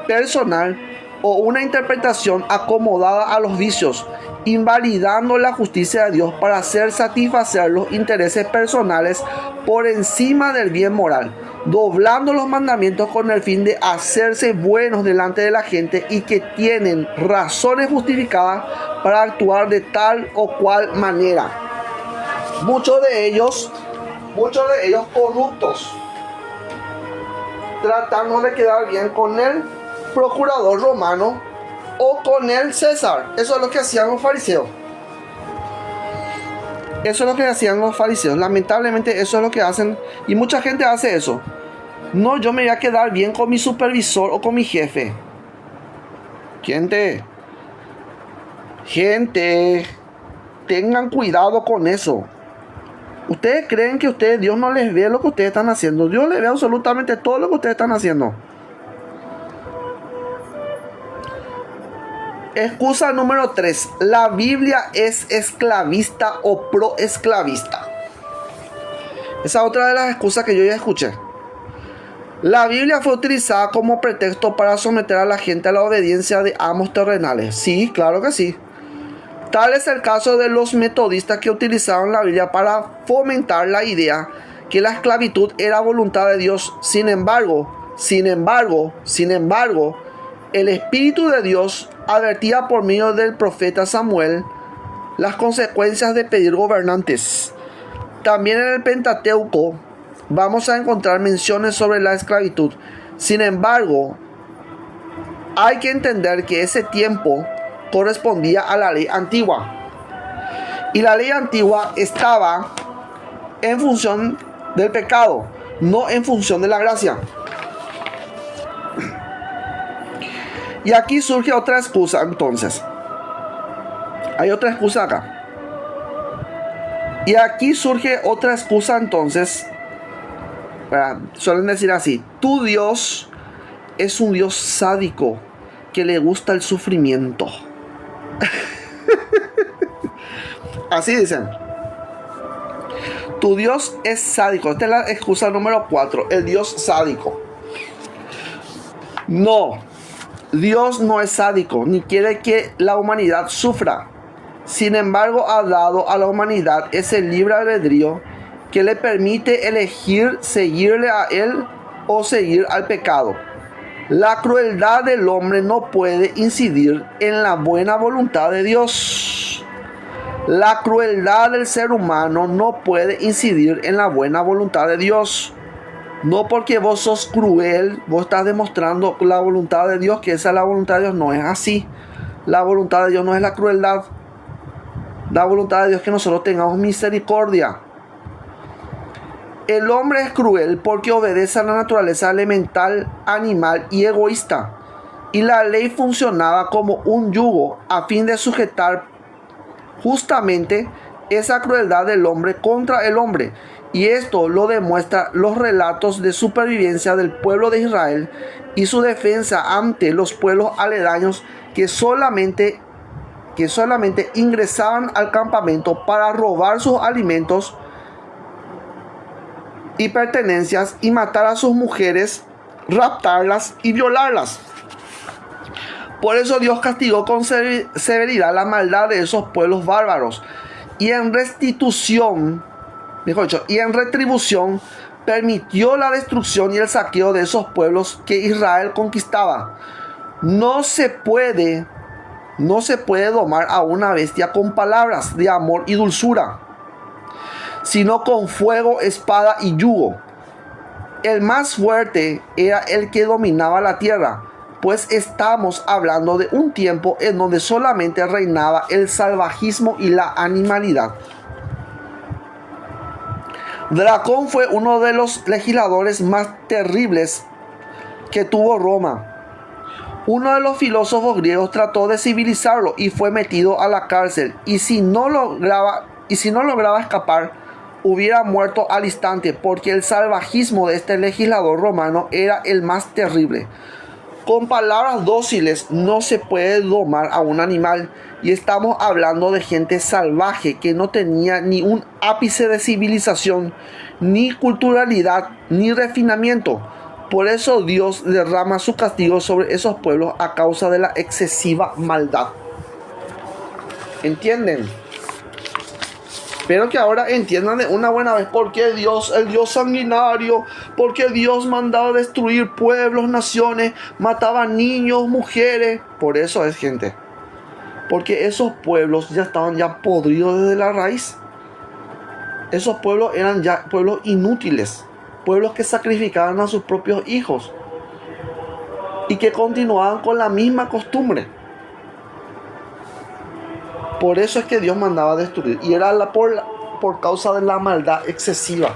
personal o una interpretación acomodada a los vicios, invalidando la justicia de Dios para hacer satisfacer los intereses personales por encima del bien moral, doblando los mandamientos con el fin de hacerse buenos delante de la gente y que tienen razones justificadas para actuar de tal o cual manera. Muchos de ellos corruptos, tratando de quedar bien con el procurador romano o con el César. Eso es lo que hacían los fariseos. Lamentablemente eso es lo que hacen. Y mucha gente hace eso. No, yo me voy a quedar bien con mi supervisor o con mi jefe. Gente, tengan cuidado con eso. Ustedes creen que Dios no les ve lo que ustedes están haciendo. Dios les ve absolutamente todo lo que ustedes están haciendo. Excusa número 3. La Biblia es esclavista o proesclavista. Esa es otra de las excusas que yo ya escuché. La Biblia fue utilizada como pretexto para someter a la gente a la obediencia de amos terrenales. Sí, claro que sí. Tal es el caso de los metodistas que utilizaron la Biblia para fomentar la idea que la esclavitud era voluntad de Dios. Sin embargo, el Espíritu de Dios advertía por medio del profeta Samuel las consecuencias de pedir gobernantes. También en el Pentateuco vamos a encontrar menciones sobre la esclavitud. Sin embargo, hay que entender que ese tiempo correspondía a la ley antigua. Y la ley antigua estaba en función del pecado, no en función de la gracia. Y aquí surge otra excusa entonces. Hay otra excusa acá. Y aquí surge otra excusa entonces. Suelen decir así: tu Dios es un Dios sádico que le gusta el sufrimiento. Así dicen. Tu Dios es sádico. Esta es la excusa número 4. El Dios sádico. No. Dios no es sádico, ni quiere que la humanidad sufra. Sin embargo, ha dado a la humanidad ese libre albedrío que le permite elegir seguirle a Él o seguir al pecado. La crueldad del hombre no puede incidir en la buena voluntad de Dios. La crueldad del ser humano no puede incidir en la buena voluntad de Dios. No porque vos sos cruel, vos estás demostrando la voluntad de Dios, que esa es la voluntad de Dios. No es así. La voluntad de Dios no es la crueldad. La voluntad de Dios es que nosotros tengamos misericordia. El hombre es cruel porque obedece a la naturaleza elemental, animal y egoísta. Y la ley funcionaba como un yugo a fin de sujetar justamente esa crueldad del hombre contra el hombre. Y esto lo demuestran los relatos de supervivencia del pueblo de Israel y su defensa ante los pueblos aledaños que solamente ingresaban al campamento para robar sus alimentos y pertenencias y matar a sus mujeres, raptarlas y violarlas. Por eso Dios castigó con severidad la maldad de esos pueblos bárbaros y en retribución permitió la destrucción y el saqueo de esos pueblos que Israel conquistaba. No se puede domar a una bestia con palabras de amor y dulzura, sino con fuego, espada y yugo. El más fuerte era el que dominaba la tierra, pues estamos hablando de un tiempo en donde solamente reinaba el salvajismo y la animalidad. Dracón fue uno de los legisladores más terribles que tuvo Roma. Uno de los filósofos griegos trató de civilizarlo y fue metido a la cárcel. Y si no lograba escapar, hubiera muerto al instante, porque el salvajismo de este legislador romano era el más terrible. Con palabras dóciles no se puede domar a un animal, y estamos hablando de gente salvaje que no tenía ni un ápice de civilización, ni culturalidad, ni refinamiento. Por eso Dios derrama su castigo sobre esos pueblos a causa de la excesiva maldad. ¿Entienden? Espero que ahora entiendan de una buena vez por qué Dios, el Dios sanguinario, por qué Dios mandaba destruir pueblos, naciones, mataba niños, mujeres. Por eso es, gente. Porque esos pueblos ya estaban podridos desde la raíz. Esos pueblos eran ya pueblos inútiles. Pueblos que sacrificaban a sus propios hijos. Y que continuaban con la misma costumbre. Por eso es que Dios mandaba destruir. Y era por causa de la maldad excesiva.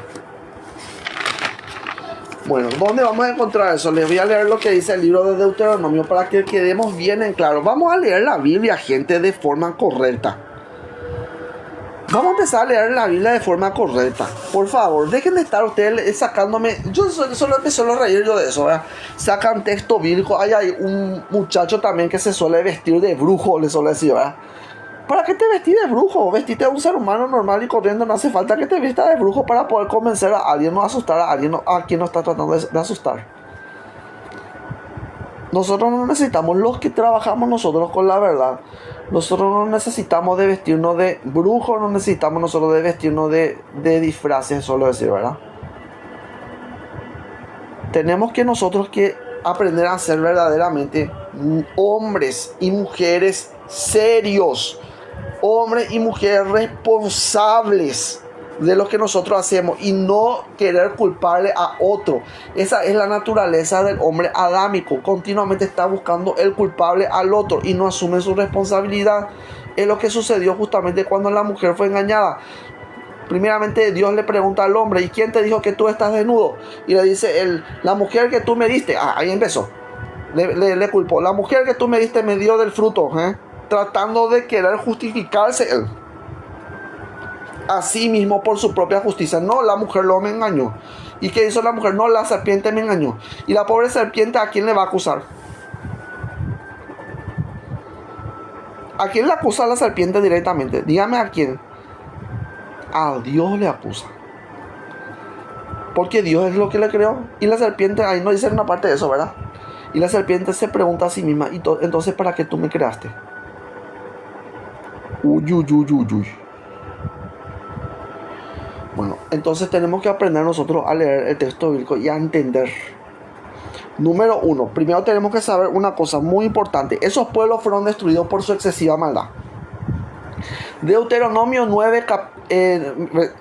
Bueno, ¿dónde vamos a encontrar eso? Les voy a leer lo que dice el libro de Deuteronomio para que quedemos bien en claro. Vamos a leer la Biblia, gente, de forma correcta. Vamos a empezar a leer la Biblia de forma correcta. Por favor, dejen de estar ustedes sacándome. Yo solo me suelo reír yo de eso, ¿verdad? Sacan texto bíblico. Hay un muchacho también que se suele vestir de brujo, le suele decir, ¿verdad? ¿Para qué te vestís de brujo? Vestite de un ser humano normal y corriendo. No hace falta que te vistas de brujo para poder convencer a alguien o asustar a alguien a quien no está tratando de asustar. Nosotros no necesitamos, los que trabajamos nosotros con la verdad, nosotros no necesitamos de vestirnos de brujo, no necesitamos nosotros de vestirnos de disfraces, solo decir, ¿verdad? Tenemos que nosotros que aprender a ser verdaderamente hombres y mujeres serios, hombres y mujeres responsables de lo que nosotros hacemos y no querer culparle a otro. Esa es la naturaleza del hombre adámico. Continuamente está buscando el culpable al otro y no asume su responsabilidad. Es lo que sucedió justamente cuando la mujer fue engañada. Primeramente Dios le pregunta al hombre: ¿y quién te dijo que tú estás desnudo? Y le dice la mujer que tú me diste. Ahí empezó. Le culpó. La mujer que tú me diste me dio del fruto. Tratando de querer justificarse él a sí mismo por su propia justicia. No, la mujer lo me engañó. ¿Y qué hizo la mujer? No, la serpiente me engañó. Y la pobre serpiente, ¿a quién le va a acusar? ¿A quién le acusa la serpiente directamente? Dígame a quién. A Dios le acusa. Porque Dios es lo que le creó. Y la serpiente, ahí no dice una parte de eso, ¿verdad? Y la serpiente se pregunta a sí misma: entonces, ¿para qué tú me creaste? Uy, uy, uy, uy, uy. Bueno, entonces tenemos que aprender nosotros a leer el texto bíblico y a entender. Número 1. Primero tenemos que saber una cosa muy importante. Esos pueblos fueron destruidos por su excesiva maldad. Deuteronomio 9,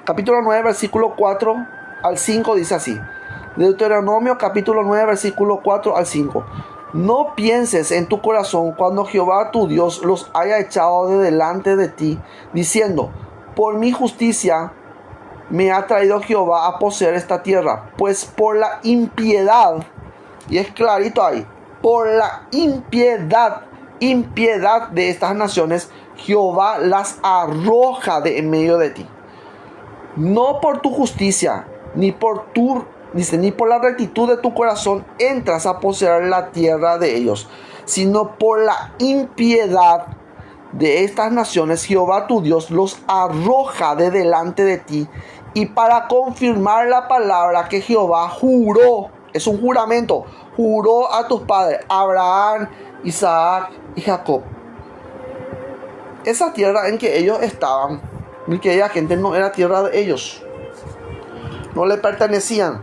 capítulo 9, versículo 4 al 5 dice así. Deuteronomio capítulo 9, versículo 4 al 5. No pienses en tu corazón cuando Jehová tu Dios los haya echado de delante de ti, diciendo: por mi justicia me ha traído Jehová a poseer esta tierra. Pues por la impiedad, y es clarito ahí, por la impiedad de estas naciones, Jehová las arroja de en medio de ti. No por tu justicia, ni por la rectitud de tu corazón entras a poseer la tierra de ellos, sino por la impiedad de estas naciones, Jehová tu Dios los arroja de delante de ti. Y para confirmar la palabra que Jehová juró, es un juramento, juró a tus padres, Abraham, Isaac y Jacob. Esa tierra en que ellos estaban, y que aquella gente no era tierra de ellos, no le pertenecían.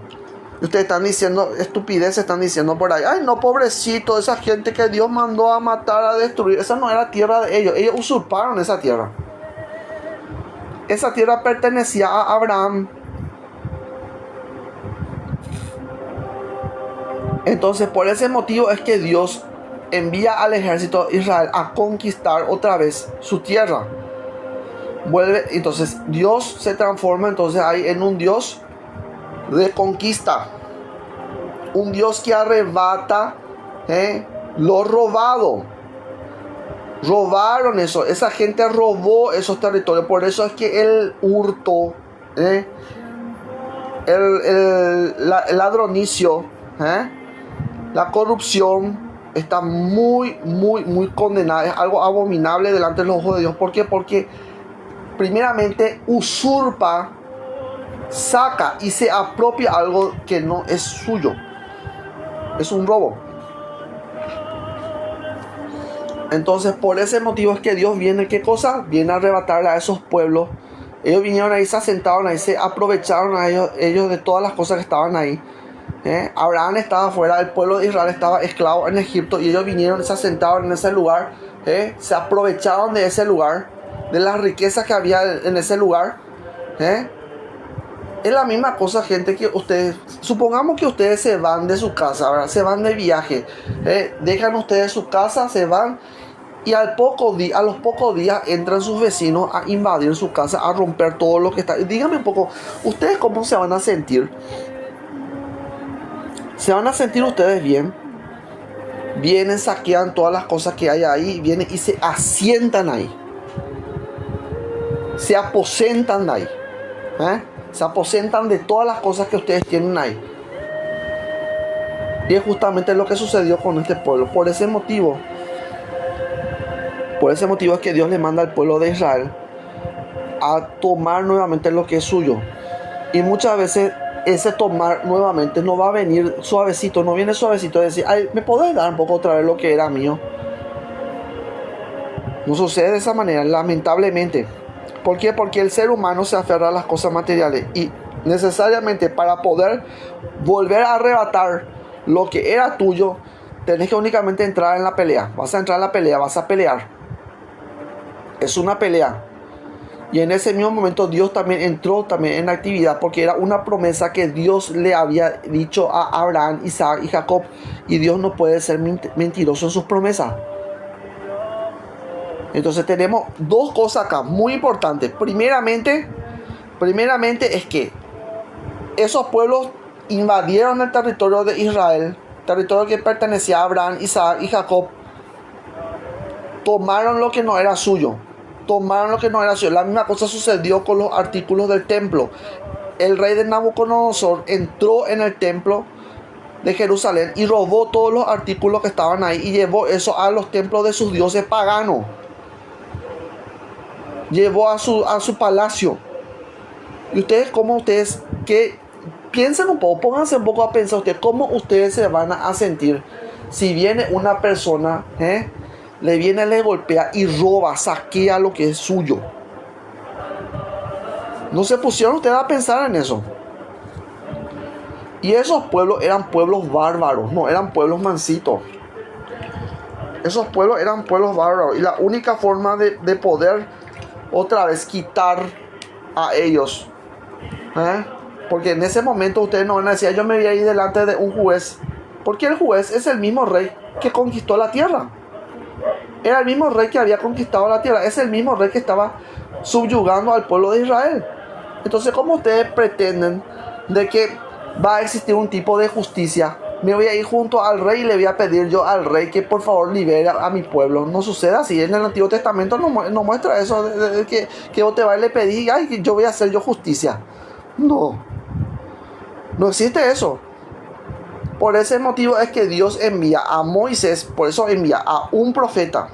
Ustedes están diciendo estupideces, están diciendo por ahí: ay, no, pobrecito, esa gente que Dios mandó a matar, a destruir. Esa no era tierra de ellos. Ellos usurparon esa tierra. Esa tierra pertenecía a Abraham. Entonces, por ese motivo es que Dios envía al ejército de Israel a conquistar otra vez su tierra. Entonces Dios se transforma entonces ahí en un Dios de conquista, un Dios que arrebata lo robado. Robaron eso, esa gente robó esos territorios. Por eso es que el hurto, el ladronicio, la corrupción está muy, muy, muy condenada. Es algo abominable delante de los ojos de Dios. ¿Por qué? Porque primeramente usurpa, saca y se apropia algo que no es suyo. Es un robo. Entonces, por ese motivo es que Dios viene, ¿qué cosa? Viene a arrebatarle a esos pueblos. Ellos vinieron ahí, se asentaron ahí, se aprovecharon a ellos de todas las cosas que estaban ahí. Abraham estaba fuera, el pueblo de Israel estaba esclavo en Egipto, y ellos vinieron y se asentaron en ese lugar. Se aprovecharon de ese lugar, de las riquezas que había en ese lugar. Es la misma cosa, gente, que ustedes, supongamos que ustedes se van de su casa, ¿verdad? Se van de viaje, dejan ustedes su casa, se van, y a los pocos días entran sus vecinos a invadir su casa, a romper todo lo que está. Díganme un poco, ¿ustedes cómo se van a sentir? ¿Se van a sentir ustedes bien? Vienen, saquean todas las cosas que hay ahí, vienen y se asientan ahí, se aposentan de ahí, se aposentan de todas las cosas que ustedes tienen ahí. Y es justamente lo que sucedió con este pueblo. Por ese motivo es que Dios le manda al pueblo de Israel a tomar nuevamente lo que es suyo. Y muchas veces ese tomar nuevamente no va a venir suavecito, no viene suavecito de decir: ay, ¿me podés dar un poco otra vez lo que era mío? No sucede de esa manera, lamentablemente. ¿Por qué? Porque el ser humano se aferra a las cosas materiales, y necesariamente para poder volver a arrebatar lo que era tuyo, tenés que únicamente entrar en la pelea. Vas a entrar en la pelea, vas a pelear. Es una pelea. Y en ese mismo momento Dios también entró también en actividad, porque era una promesa que Dios le había dicho a Abraham, Isaac y Jacob. Y Dios no puede ser mentiroso en sus promesas. Entonces tenemos dos cosas acá muy importantes. Primeramente es que esos pueblos invadieron el territorio de Israel, territorio que pertenecía a Abraham, Isaac y Jacob. Tomaron lo que no era suyo. La misma cosa sucedió con los artículos del templo. El rey de Nabucodonosor entró en el templo de Jerusalén y robó todos los artículos que estaban ahí y llevó eso a los templos de sus dioses paganos. Llevó a su palacio. Y ustedes, que piensen un poco, pónganse un poco a pensar ustedes, cómo ustedes se van a sentir si viene una persona, le golpea y roba, saquea lo que es suyo. ¿No se pusieron ustedes a pensar en eso? Y esos pueblos eran pueblos bárbaros, no eran pueblos mansitos. Esos pueblos eran pueblos bárbaros. Y la única forma de poder otra vez quitar a ellos, porque en ese momento ustedes no van a decir, yo me voy a ir delante de un juez, porque el juez es el mismo rey que conquistó la tierra. Era el mismo rey que había conquistado la tierra. Es el mismo rey que estaba subyugando al pueblo de Israel. Entonces, ¿cómo ustedes pretenden de que va a existir un tipo de justicia? Me voy a ir junto al rey y le voy a pedir yo al rey que por favor libere a mi pueblo. No sucede así. En el Antiguo Testamento no muestra eso de que vos te vas y le pedís, ay, yo voy a hacer yo justicia. No existe eso. Por ese motivo es que Dios envía a Moisés, por eso envía a un profeta.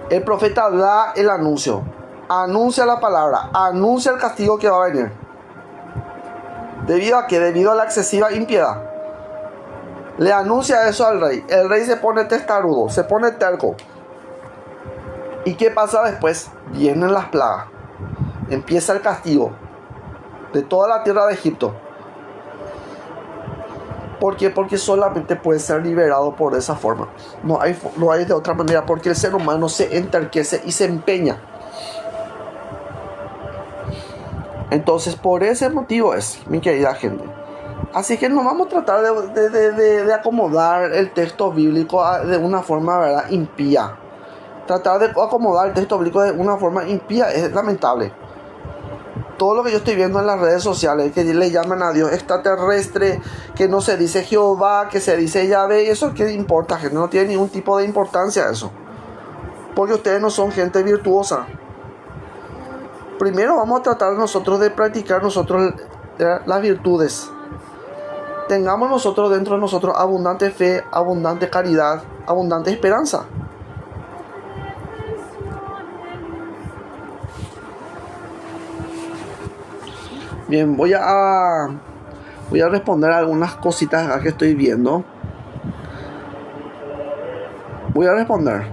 El profeta da el anuncio, anuncia la palabra, anuncia el castigo que va a venir. ¿Debido a qué? Debido a la excesiva impiedad. Le anuncia eso al rey. El rey se pone testarudo, se pone terco. ¿Y qué pasa después? Vienen las plagas. Empieza el castigo de toda la tierra de Egipto. ¿Por qué? Porque solamente puede ser liberado por esa forma. No hay de otra manera, porque el ser humano se enterquece y se empeña. Entonces, por ese motivo es, mi querida gente. Así que no vamos a tratar de acomodar el texto bíblico de una forma, ¿verdad?, impía. Tratar de acomodar el texto bíblico de una forma impía es lamentable. Todo lo que yo estoy viendo en las redes sociales, que le llaman a Dios extraterrestre, que no se dice Jehová, que se dice Yahvé, y eso qué importa, gente, no tiene ningún tipo de importancia eso. Porque ustedes no son gente virtuosa. Primero vamos a tratar nosotros de practicar nosotros las virtudes. Tengamos nosotros dentro de nosotros abundante fe, abundante caridad, abundante esperanza. Bien, voy a responder algunas cositas acá que estoy viendo. Voy a responder.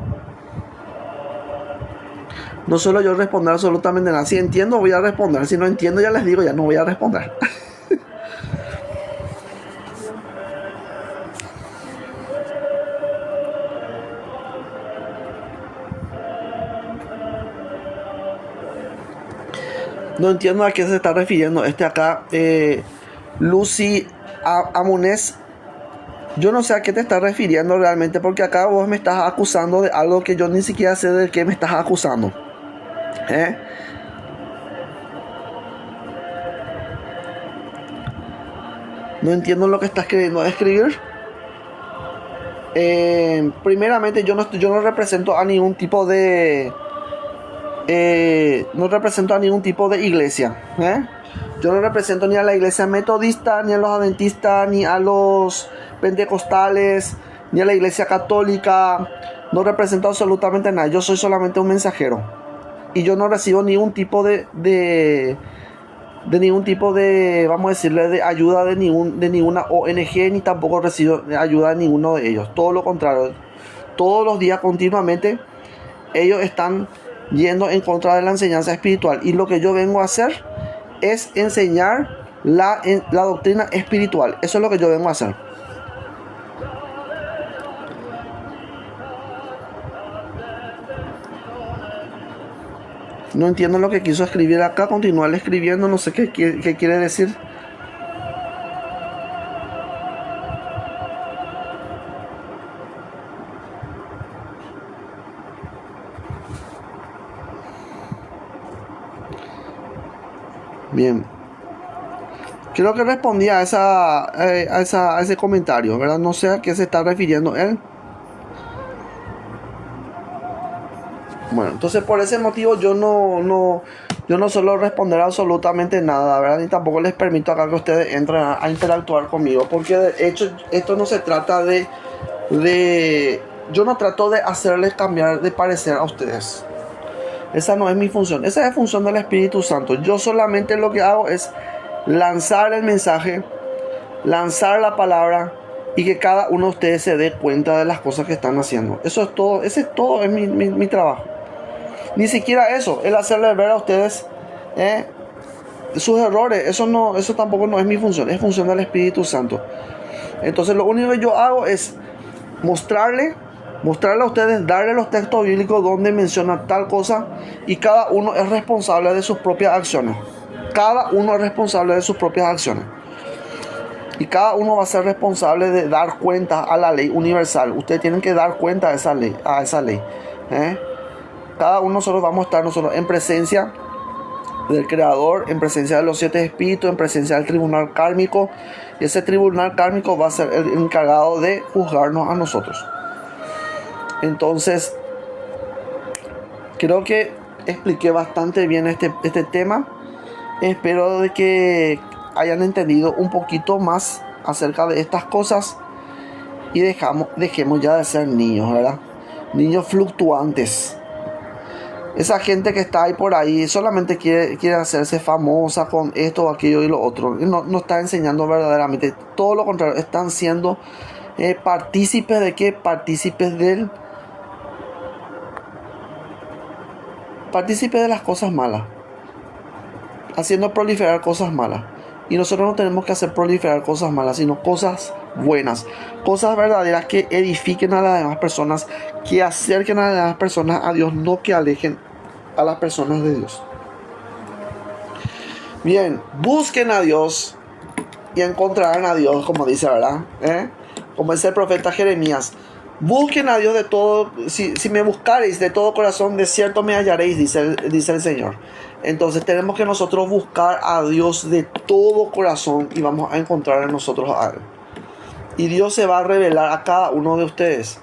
No suelo yo responder absolutamente nada. Si entiendo, voy a responder. Si no entiendo, ya les digo, ya no voy a responder. No entiendo a qué se está refiriendo acá. Lucy Amunez. Yo no sé a qué te estás refiriendo realmente, porque acá vos me estás acusando de algo que yo ni siquiera sé de qué me estás acusando. No entiendo lo que estás queriendo escribir. Primeramente, yo no represento a ningún tipo de... no represento a ningún tipo de iglesia. Yo no represento ni a la iglesia metodista, ni a los adventistas, ni a los pentecostales, ni a la iglesia católica. No represento absolutamente nada. Yo soy solamente un mensajero. Y yo no recibo ningún tipo de ningún tipo de, vamos a decirle, de ayuda de ninguna ONG, ni tampoco recibo ayuda de ninguno de ellos. Todo lo contrario. Todos los días, continuamente, ellos están yendo en contra de la enseñanza espiritual. Y lo que yo vengo a hacer es enseñar la doctrina espiritual. Eso es lo que yo vengo a hacer. No entiendo lo que quiso escribir acá. Continuar escribiendo, no sé qué quiere decir. Bien. Creo que respondí a ese comentario, ¿verdad? No sé a qué se está refiriendo él. Bueno, entonces por ese motivo yo no suelo responder absolutamente nada, ¿verdad? Ni tampoco les permito acá que ustedes entren a interactuar conmigo, porque de hecho esto no se trata yo no trato de hacerles cambiar de parecer a ustedes. Esa no es mi función, esa es función del Espíritu Santo. Yo solamente lo que hago es lanzar el mensaje, lanzar la palabra, y que cada uno de ustedes se dé cuenta de las cosas que están haciendo. Eso es todo, ese es todo, es mi trabajo. Ni siquiera eso, el hacerles ver a ustedes sus errores, eso tampoco no es mi función, es función del Espíritu Santo. Entonces lo único que yo hago es mostrarle a ustedes, darle los textos bíblicos donde menciona tal cosa, y cada uno es responsable de sus propias acciones. Cada uno es responsable de sus propias acciones. Y cada uno va a ser responsable de dar cuenta a la ley universal. Ustedes tienen que dar cuenta a esa ley. Cada uno de nosotros vamos a estar en presencia del Creador, en presencia de los 7 espíritus, en presencia del tribunal kármico. Y ese tribunal kármico va a ser el encargado de juzgarnos a nosotros. Entonces, creo que expliqué bastante bien este tema. Espero de que hayan entendido un poquito más acerca de estas cosas, y dejemos ya de ser niños, ¿verdad? Niños fluctuantes. Esa gente que está ahí por ahí solamente quiere hacerse famosa con esto, aquello y lo otro. No está enseñando verdaderamente. Todo lo contrario, están siendo partícipes de qué? Partícipes de las cosas malas, haciendo proliferar cosas malas. Y nosotros no tenemos que hacer proliferar cosas malas, sino cosas buenas, cosas verdaderas que edifiquen a las demás personas, que acerquen a las demás personas a Dios, no que alejen a las personas de Dios. Bien, busquen a Dios y encontrarán a Dios, como dice, ¿verdad? Como dice el profeta Jeremías. Busquen a Dios de todo, si me buscareis de todo corazón, de cierto me hallaréis, dice el Señor. Entonces tenemos que nosotros buscar a Dios de todo corazón, y vamos a encontrar en nosotros a Él. Y Dios se va a revelar a cada uno de ustedes,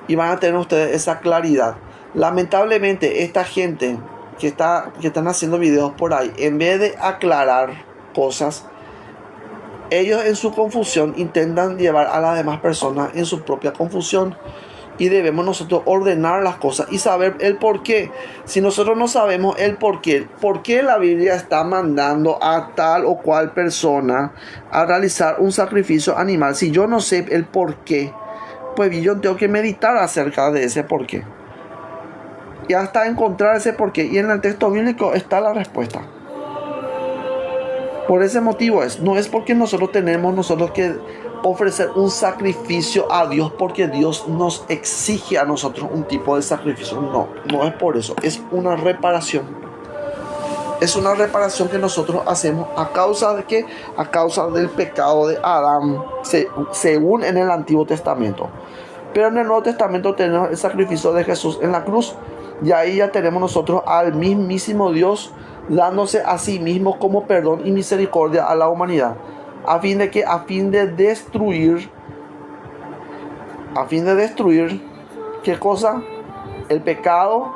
y van a tener ustedes esa claridad. Lamentablemente esta gente que están haciendo videos por ahí, en vez de aclarar cosas, ellos en su confusión intentan llevar a las demás personas en su propia confusión. Y debemos nosotros ordenar las cosas y saber el por qué. Si nosotros no sabemos el por qué la Biblia está mandando a tal o cual persona a realizar un sacrificio animal, si yo no sé el por qué, pues yo tengo que meditar acerca de ese por qué, y hasta encontrar ese por qué. Y en el texto bíblico está la respuesta. Por ese motivo no es porque nosotros tenemos que ofrecer un sacrificio a Dios porque Dios nos exige a nosotros un tipo de sacrificio. No es por eso. Es una reparación. Es una reparación que nosotros hacemos a causa de ¿qué? A causa del pecado de Adán, según en el Antiguo Testamento. Pero en el Nuevo Testamento tenemos el sacrificio de Jesús en la cruz. Y ahí ya tenemos nosotros al mismísimo Dios dándose a sí mismo como perdón y misericordia a la humanidad, a fin de destruir ¿qué cosa? El pecado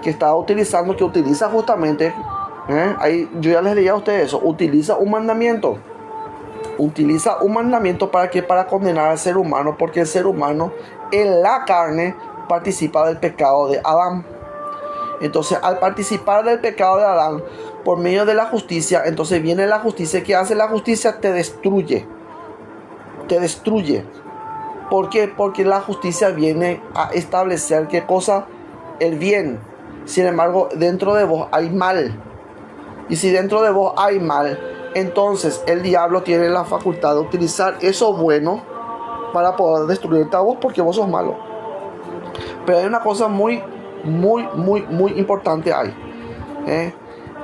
que utiliza justamente, ahí yo ya les leía a ustedes eso, utiliza un mandamiento para que para condenar al ser humano, porque el ser humano en la carne participa del pecado de Adán. Entonces, al participar del pecado de Adán por medio de la justicia, entonces viene la justicia. ¿Qué hace la justicia? Te destruye. ¿Por qué? Porque la justicia viene a establecer ¿qué cosa? El bien. Sin embargo, dentro de vos hay mal. Y si dentro de vos hay mal, entonces el diablo tiene la facultad de utilizar eso bueno para poder destruirte a vos, porque vos sos malo. Pero hay una cosa muy importante ahí. ¿eh?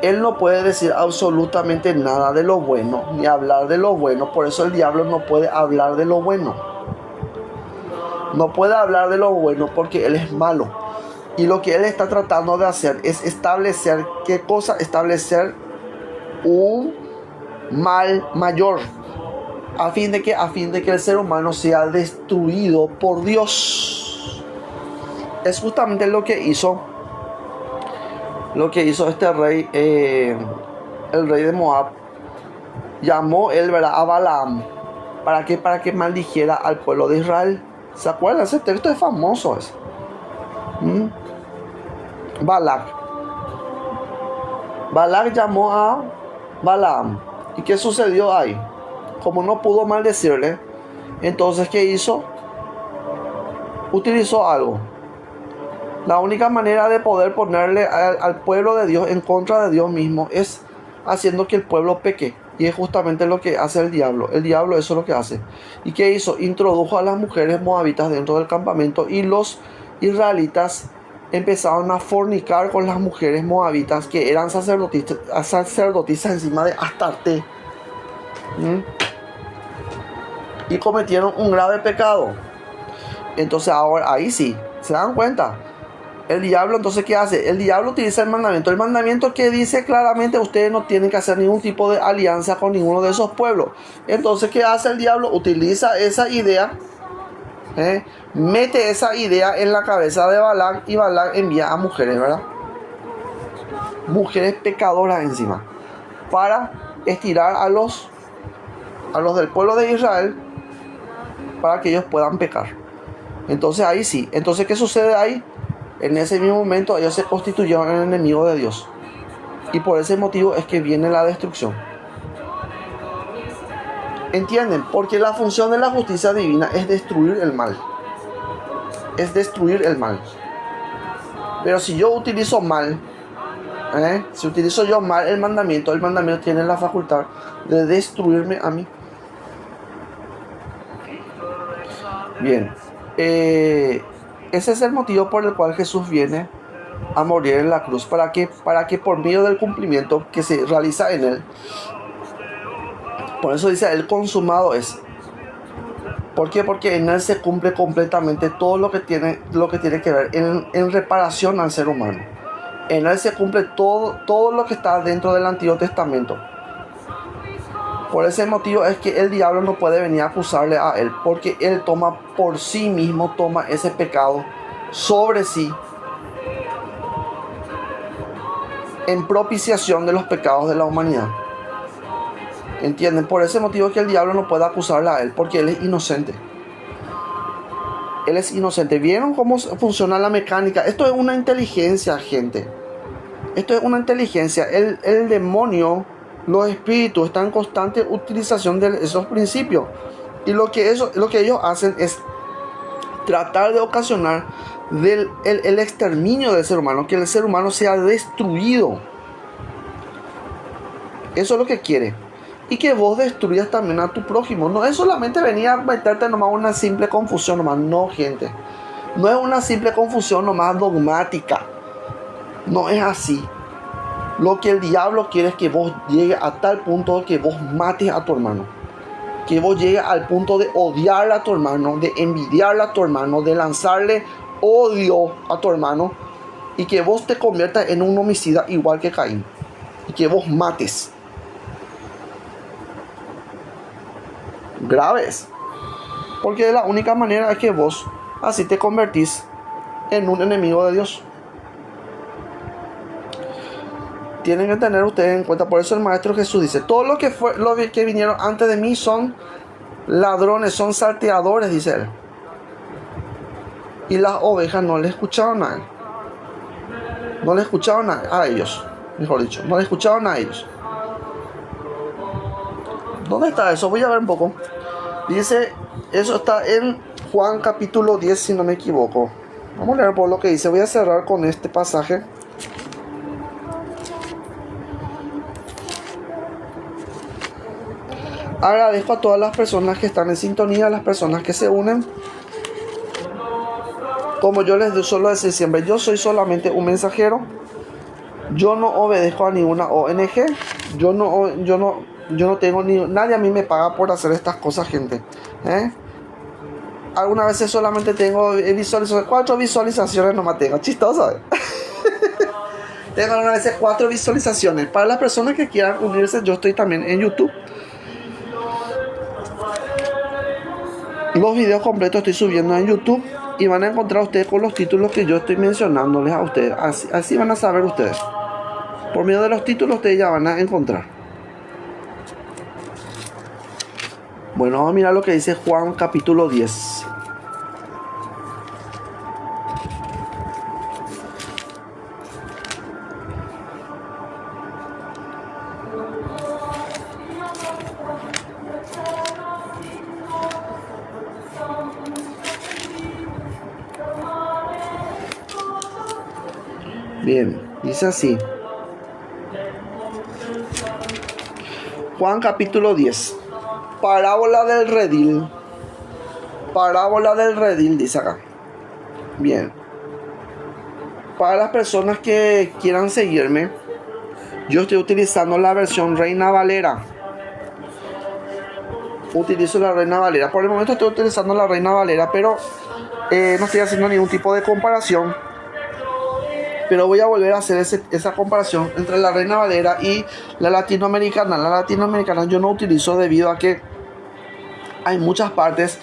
Él no puede decir absolutamente nada de lo bueno, ni hablar de lo bueno. Por eso el diablo no puede hablar de lo bueno. No puede hablar de lo bueno porque él es malo. Y lo que él está tratando de hacer es establecer, ¿qué cosa? Establecer un mal mayor. A fin de que el ser humano sea destruido por Dios. Es justamente lo que hizo este rey, el rey de Moab. Llamó él, ¿verdad?, a Balaam. ¿Para qué? Para que maldijera al pueblo de Israel. ¿Se acuerdan? Ese texto es famoso. Balak llamó a Balaam. ¿Y qué sucedió ahí? Como no pudo maldecirle, entonces ¿qué hizo? Utilizó algo. La única manera de poder ponerle al pueblo de Dios en contra de Dios mismo es haciendo que el pueblo peque. Y es justamente lo que hace el diablo. El diablo eso es lo que hace. ¿Y qué hizo? Introdujo a las mujeres moabitas dentro del campamento y los israelitas empezaron a fornicar con las mujeres moabitas que eran sacerdotisas encima de Astarte. Y cometieron un grave pecado. Entonces ahora ahí sí, ¿se dan cuenta? El diablo, entonces, ¿qué hace? El diablo utiliza el mandamiento. El mandamiento que dice claramente, ustedes no tienen que hacer ningún tipo de alianza con ninguno de esos pueblos. Entonces, ¿qué hace el diablo? Utiliza esa idea, mete esa idea en la cabeza de Balac, y Balac envía a mujeres, ¿verdad? Mujeres pecadoras encima, para estirar a los del pueblo de Israel, para que ellos puedan pecar. Entonces ahí sí. Entonces, ¿qué sucede ahí? En ese mismo momento ellos se constituyeron en enemigos de Dios. Y por ese motivo es que viene la destrucción. ¿Entienden? Porque la función de la justicia divina es destruir el mal. Es destruir el mal. Pero si yo utilizo mal, si utilizo yo mal el mandamiento tiene la facultad de destruirme a mí. Bien. Ese es el motivo por el cual Jesús viene a morir en la cruz. ¿Para qué? Para que por medio del cumplimiento que se realiza en él. Por eso dice, el consumado es. ¿Por qué? Porque en él se cumple completamente todo lo que tiene que ver en reparación al ser humano. En él se cumple todo lo que está dentro del Antiguo Testamento. Por ese motivo es que el diablo no puede venir a acusarle a él, porque él toma por sí mismo, toma ese pecado sobre sí, en propiciación de los pecados de la humanidad. ¿Entienden? Por ese motivo es que el diablo no puede acusarle a él, porque él es inocente. Él es inocente. ¿Vieron cómo funciona la mecánica? Esto es una inteligencia, gente. Esto es una inteligencia. El demonio, los espíritus, están en constante utilización de esos principios. Y lo que ellos hacen es tratar de ocasionar el exterminio del ser humano, que el ser humano sea destruido. Eso es lo que quiere. Y que vos destruyas también a tu prójimo. No es solamente venir a meterte nomás una simple confusión nomás. No, gente. No es una simple confusión nomás dogmática. No es así. Lo que el diablo quiere es que vos llegues a tal punto que vos mates a tu hermano. Que vos llegues al punto de odiar a tu hermano, de envidiarle a tu hermano, de lanzarle odio a tu hermano, y que vos te conviertas en un homicida igual que Caín. Y que vos mates. Graves. Porque de la única manera es que vos así te convertís en un enemigo de Dios. Tienen que tener ustedes en cuenta. Por eso el Maestro Jesús dice, todos los que vinieron antes de mí son ladrones, son salteadores, dice él. Y las ovejas no le escucharon a él. No le escucharon a ellos, mejor dicho. No le escucharon a ellos. ¿Dónde está eso? Voy a ver un poco. Dice, eso está en Juan capítulo 10, si no me equivoco. Vamos a leer por lo que dice. Voy a cerrar con este pasaje. Agradezco a todas las personas que están en sintonía, a las personas que se unen. Como yo les suelo decir siempre, yo soy solamente un mensajero. Yo no obedezco a ninguna ONG. Yo no tengo ni... Nadie a mí me paga por hacer estas cosas, gente. ¿Eh? Algunas veces solamente tengo visualizaciones. 4 visualizaciones nomás tengo. Chistoso, ¿eh? Tengo algunas veces 4 visualizaciones. Para las personas que quieran unirse, yo estoy también en YouTube. Los videos completos estoy subiendo en YouTube. Y van a encontrar ustedes con los títulos que yo estoy mencionándoles a ustedes. Así van a saber ustedes. Por medio de los títulos ustedes ya van a encontrar. Bueno, vamos a mirar lo que dice Juan capítulo 10. Bien, dice así. Juan capítulo 10. Parábola del redil. Parábola del redil, dice acá. Bien. Para las personas que quieran seguirme, yo estoy utilizando la versión Reina Valera. Utilizo la Reina Valera. Por el momento estoy utilizando la Reina Valera, pero no estoy haciendo ningún tipo de comparación. Pero voy a volver a hacer esa comparación entre la Reina Valera y la latinoamericana. La latinoamericana yo no utilizo debido a que hay muchas partes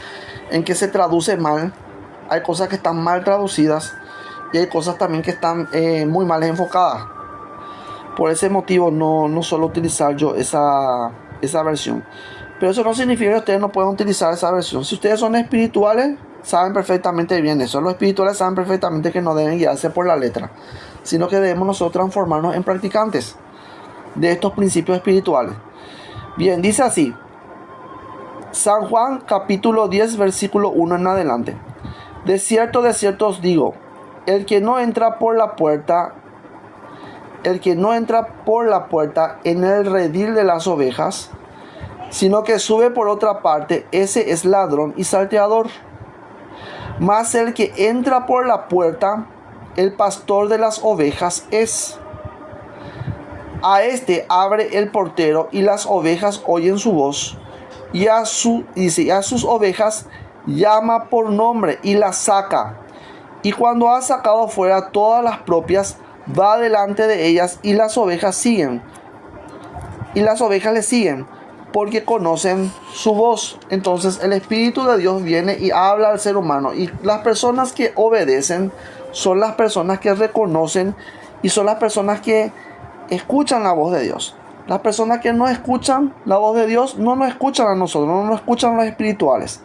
en que se traduce mal. Hay cosas que están mal traducidas y hay cosas también que están muy mal enfocadas. Por ese motivo no suelo utilizar yo esa versión. Pero eso no significa que ustedes no puedan utilizar esa versión. Si ustedes son espirituales, saben perfectamente bien eso. Los espirituales saben perfectamente que no deben guiarse por la letra, sino que debemos nosotros transformarnos en practicantes de estos principios espirituales. Bien, dice así. San Juan capítulo 10 versículo 1 en adelante. De cierto os digo, el que no entra por la puerta en el redil de las ovejas, sino que sube por otra parte, ese es ladrón y salteador. Mas el que entra por la puerta, el pastor de las ovejas es. A este abre el portero y las ovejas oyen su voz. Y a sus ovejas llama por nombre y las saca. Y cuando ha sacado fuera todas las propias, va delante de ellas y las ovejas siguen. Y las ovejas le siguen, porque conocen su voz. Entonces el Espíritu de Dios viene y habla al ser humano. Y las personas que obedecen son las personas que reconocen y son las personas que escuchan la voz de Dios. Las personas que no escuchan la voz de Dios no nos escuchan a nosotros, no nos escuchan a los espirituales.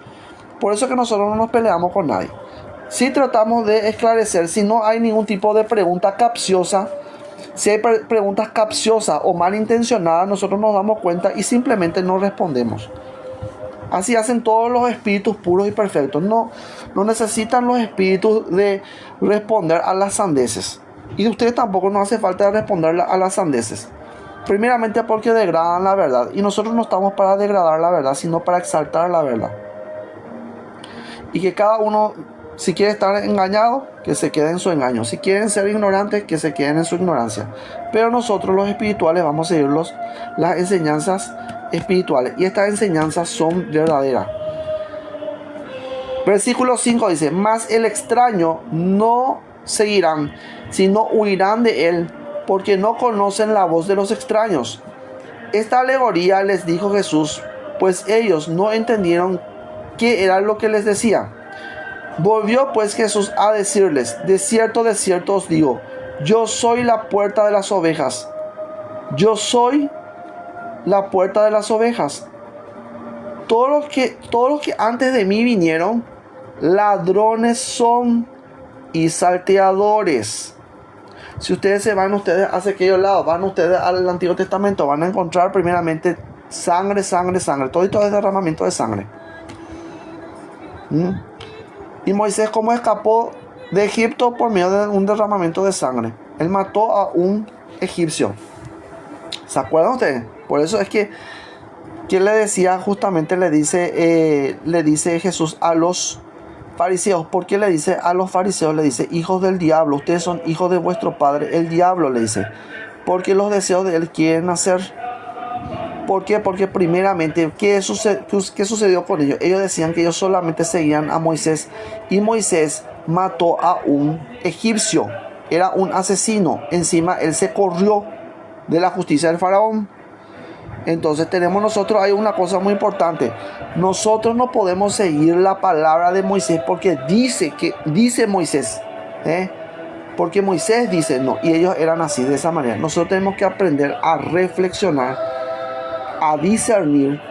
Por eso que nosotros no nos peleamos con nadie. Si tratamos de esclarecer, si no hay ningún tipo de pregunta capciosa, si hay preguntas capciosas o malintencionadas, nosotros nos damos cuenta y simplemente no respondemos. Así hacen todos los espíritus puros y perfectos. No necesitan los espíritus de responder a las sandeces. Y ustedes tampoco nos hace falta responder a las sandeces. Primeramente porque degradan la verdad. Y nosotros no estamos para degradar la verdad, sino para exaltar la verdad. Y que cada uno, si quiere estar engañado, que se quede en su engaño. Si quieren ser ignorantes, que se queden en su ignorancia. Pero nosotros los espirituales vamos a seguir las enseñanzas espirituales. Y estas enseñanzas son verdaderas. Versículo 5 dice: mas el extraño no seguirán, sino huirán de él, porque no conocen la voz de los extraños. Esta alegoría les dijo Jesús, pues ellos no entendieron qué era lo que les decía. Volvió pues Jesús a decirles: de cierto os digo, yo soy la puerta de las ovejas. Yo soy la puerta de las ovejas. Todos los que antes de mí vinieron, ladrones son y salteadores. Si ustedes se van hacia aquellos lados, van ustedes al Antiguo Testamento, van a encontrar primeramente sangre. Todo esto es derramamiento de sangre. Y Moisés, ¿cómo escapó de Egipto? Por medio de un derramamiento de sangre. Él mató a un egipcio. ¿Se acuerdan ustedes? Por eso es que le decía, justamente le dice Jesús a los Fariseos, ¿por qué le dice a los fariseos? Le dice, hijos del diablo, ustedes son hijos de vuestro padre, el diablo, le dice. Porque los deseos de él quieren hacer. ¿Por qué? Porque primeramente, ¿qué sucedió con ellos? Ellos decían que ellos solamente seguían a Moisés. Y Moisés mató a un egipcio. Era un asesino. Encima, él se corrió de la justicia del faraón. Entonces tenemos nosotros, hay una cosa muy importante. Nosotros no podemos seguir la palabra de Moisés porque dice Moisés. Porque Moisés dice no. Y ellos eran así, de esa manera. Nosotros tenemos que aprender a reflexionar, a discernir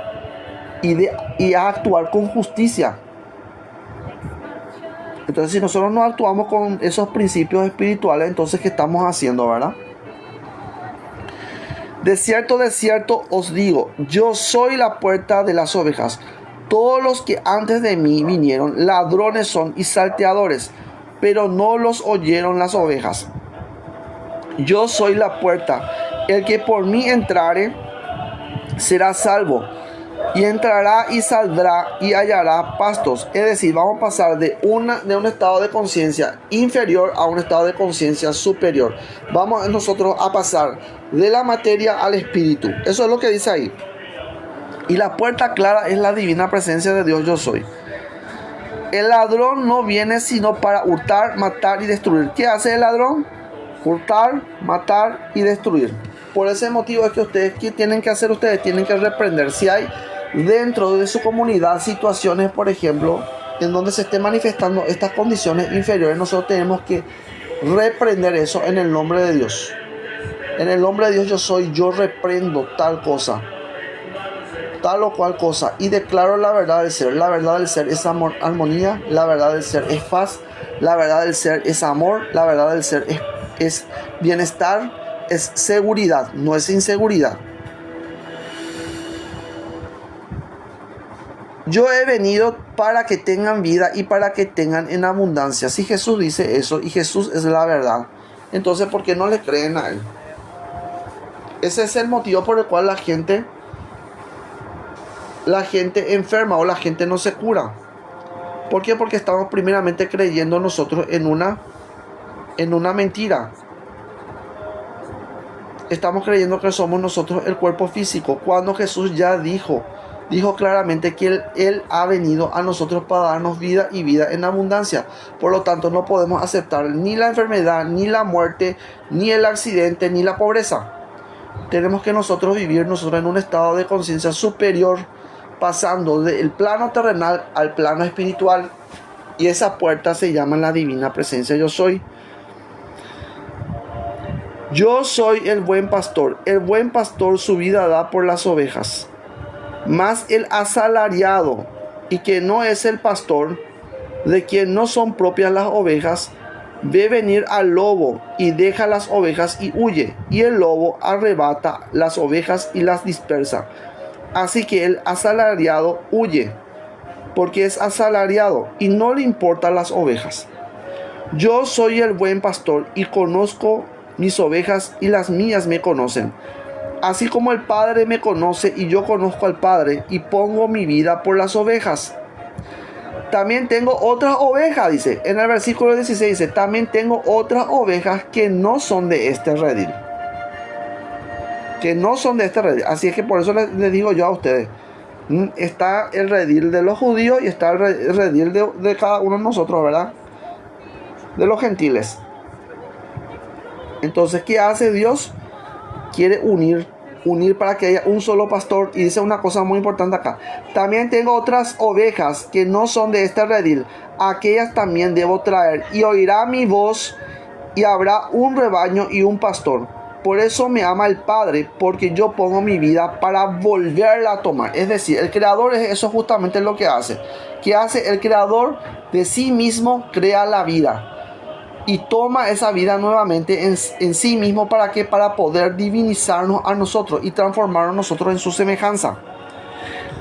y a actuar con justicia. Entonces, si nosotros no actuamos con esos principios espirituales, entonces, ¿qué estamos haciendo, verdad? De cierto os digo, yo soy la puerta de las ovejas. Todos los que antes de mí vinieron, ladrones son y salteadores, pero no los oyeron las ovejas. Yo soy la puerta. El que por mí entrare, será salvo, y entrará y saldrá y hallará pastos. Es decir, vamos a pasar de un estado de conciencia inferior a un estado de conciencia superior. Vamos nosotros a pasar de la materia al espíritu. Eso es lo que dice ahí. Y la puerta clara es la divina presencia de Dios, yo soy. El ladrón no viene sino para hurtar, matar y destruir. ¿Qué hace el ladrón? Hurtar, matar y destruir. Por ese motivo es que ustedes, ¿qué tienen que hacer? Ustedes tienen que reprender. Si hay dentro de su comunidad situaciones, por ejemplo, en donde se estén manifestando estas condiciones inferiores, nosotros tenemos que reprender eso en el nombre de Dios. En el nombre de Dios yo soy, yo reprendo tal cosa, tal o cual cosa, y declaro la verdad del ser. La verdad del ser es amor, armonía. La verdad del ser es paz. La verdad del ser es amor. La verdad del ser es bienestar. Es seguridad, no es inseguridad. Yo he venido para que tengan vida y para que tengan en abundancia. Si Jesús dice eso y Jesús es la verdad, entonces ¿por qué no le creen a él? Ese es el motivo por el cual la gente enferma o la gente no se cura. ¿Por qué? Porque estamos primeramente creyendo nosotros en una mentira. Estamos creyendo que somos nosotros el cuerpo físico, cuando Jesús ya dijo claramente que Él ha venido a nosotros para darnos vida y vida en abundancia. Por lo tanto, no podemos aceptar ni la enfermedad, ni la muerte, ni el accidente, ni la pobreza. Tenemos que nosotros vivir en un estado de conciencia superior, pasando del plano terrenal al plano espiritual. Y esa puerta se llama la divina presencia yo soy. Yo soy el buen pastor. El buen pastor su vida da por las ovejas. Mas el asalariado, y que no es el pastor, de quien no son propias las ovejas, ve venir al lobo y deja las ovejas y huye. Y el lobo arrebata las ovejas y las dispersa. Así que el asalariado huye, porque es asalariado y no le importan las ovejas. Yo soy el buen pastor y conozco mis ovejas y las mías me conocen. Así como el Padre me conoce y yo conozco al Padre y pongo mi vida por las ovejas. También tengo otras ovejas, dice. En el versículo 16 dice, también tengo otras ovejas que no son de este redil. Que no son de este redil. Así es que por eso les digo yo a ustedes. Está el redil de los judíos y está el redil de cada uno de nosotros, ¿verdad? De los gentiles. Entonces, ¿qué hace Dios? Quiere unir para que haya un solo pastor. Y dice una cosa muy importante acá. También tengo otras ovejas que no son de este redil. Aquellas también debo traer. Y oirá mi voz y habrá un rebaño y un pastor. Por eso me ama el Padre, porque yo pongo mi vida para volverla a tomar. Es decir, el Creador es eso justamente lo que hace. ¿Qué hace? El Creador de sí mismo crea la vida. Y toma esa vida nuevamente en sí mismo. ¿Para qué? Para poder divinizarnos a nosotros y transformarnos nosotros en su semejanza.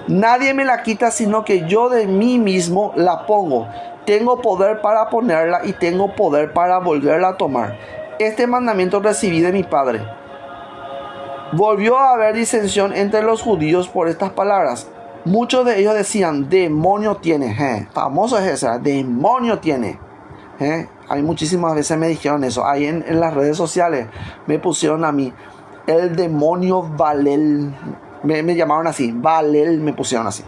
Nadie me la quita, sino que yo de mí mismo la pongo. Tengo poder para ponerla y tengo poder para volverla a tomar. Este mandamiento recibí de mi Padre. Volvió a haber disensión entre los judíos por estas palabras. Muchos de ellos decían, demonio tiene. Famoso es ese, demonio tiene. Hay muchísimas veces me dijeron eso. Ahí en las redes sociales me pusieron a mí, el demonio Valel. Me llamaron así, Valel me pusieron así.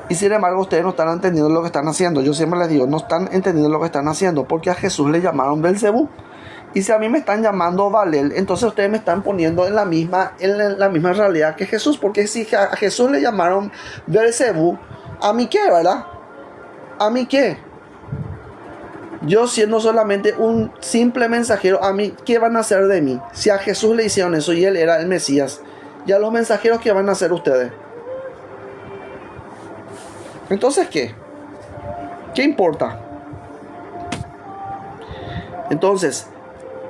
Y sin embargo ustedes no están entendiendo lo que están haciendo. Yo siempre les digo, no están entendiendo lo que están haciendo, porque a Jesús le llamaron Belzebú. Y si a mí me están llamando Valel, entonces ustedes me están poniendo en la misma realidad que Jesús. Porque si a Jesús le llamaron Belzebú, ¿a mí qué, verdad? ¿A mí qué? Yo siendo solamente un simple mensajero, ¿a mí qué van a hacer de mí? Si a Jesús le hicieron eso y él era el Mesías, ¿y a los mensajeros qué van a hacer ustedes? Entonces, ¿qué? ¿Qué importa? Entonces,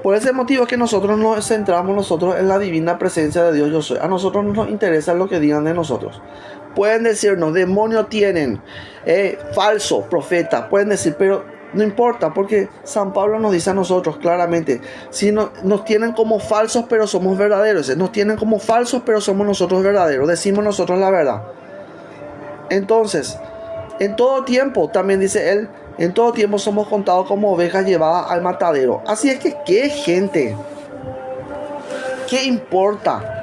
por ese motivo es que nosotros nos centramos en la divina presencia de Dios yo soy. A nosotros no nos interesa lo que digan de nosotros. Pueden decirnos, demonio tienen, falso profeta, pueden decir, pero no importa, porque San Pablo nos dice a nosotros claramente, si nos tienen como falsos, pero somos verdaderos. Nos tienen como falsos, pero somos nosotros verdaderos. Decimos nosotros la verdad. Entonces, en todo tiempo, también dice él, en todo tiempo somos contados como ovejas llevadas al matadero. Así es que, ¿qué gente? ¿Qué importa?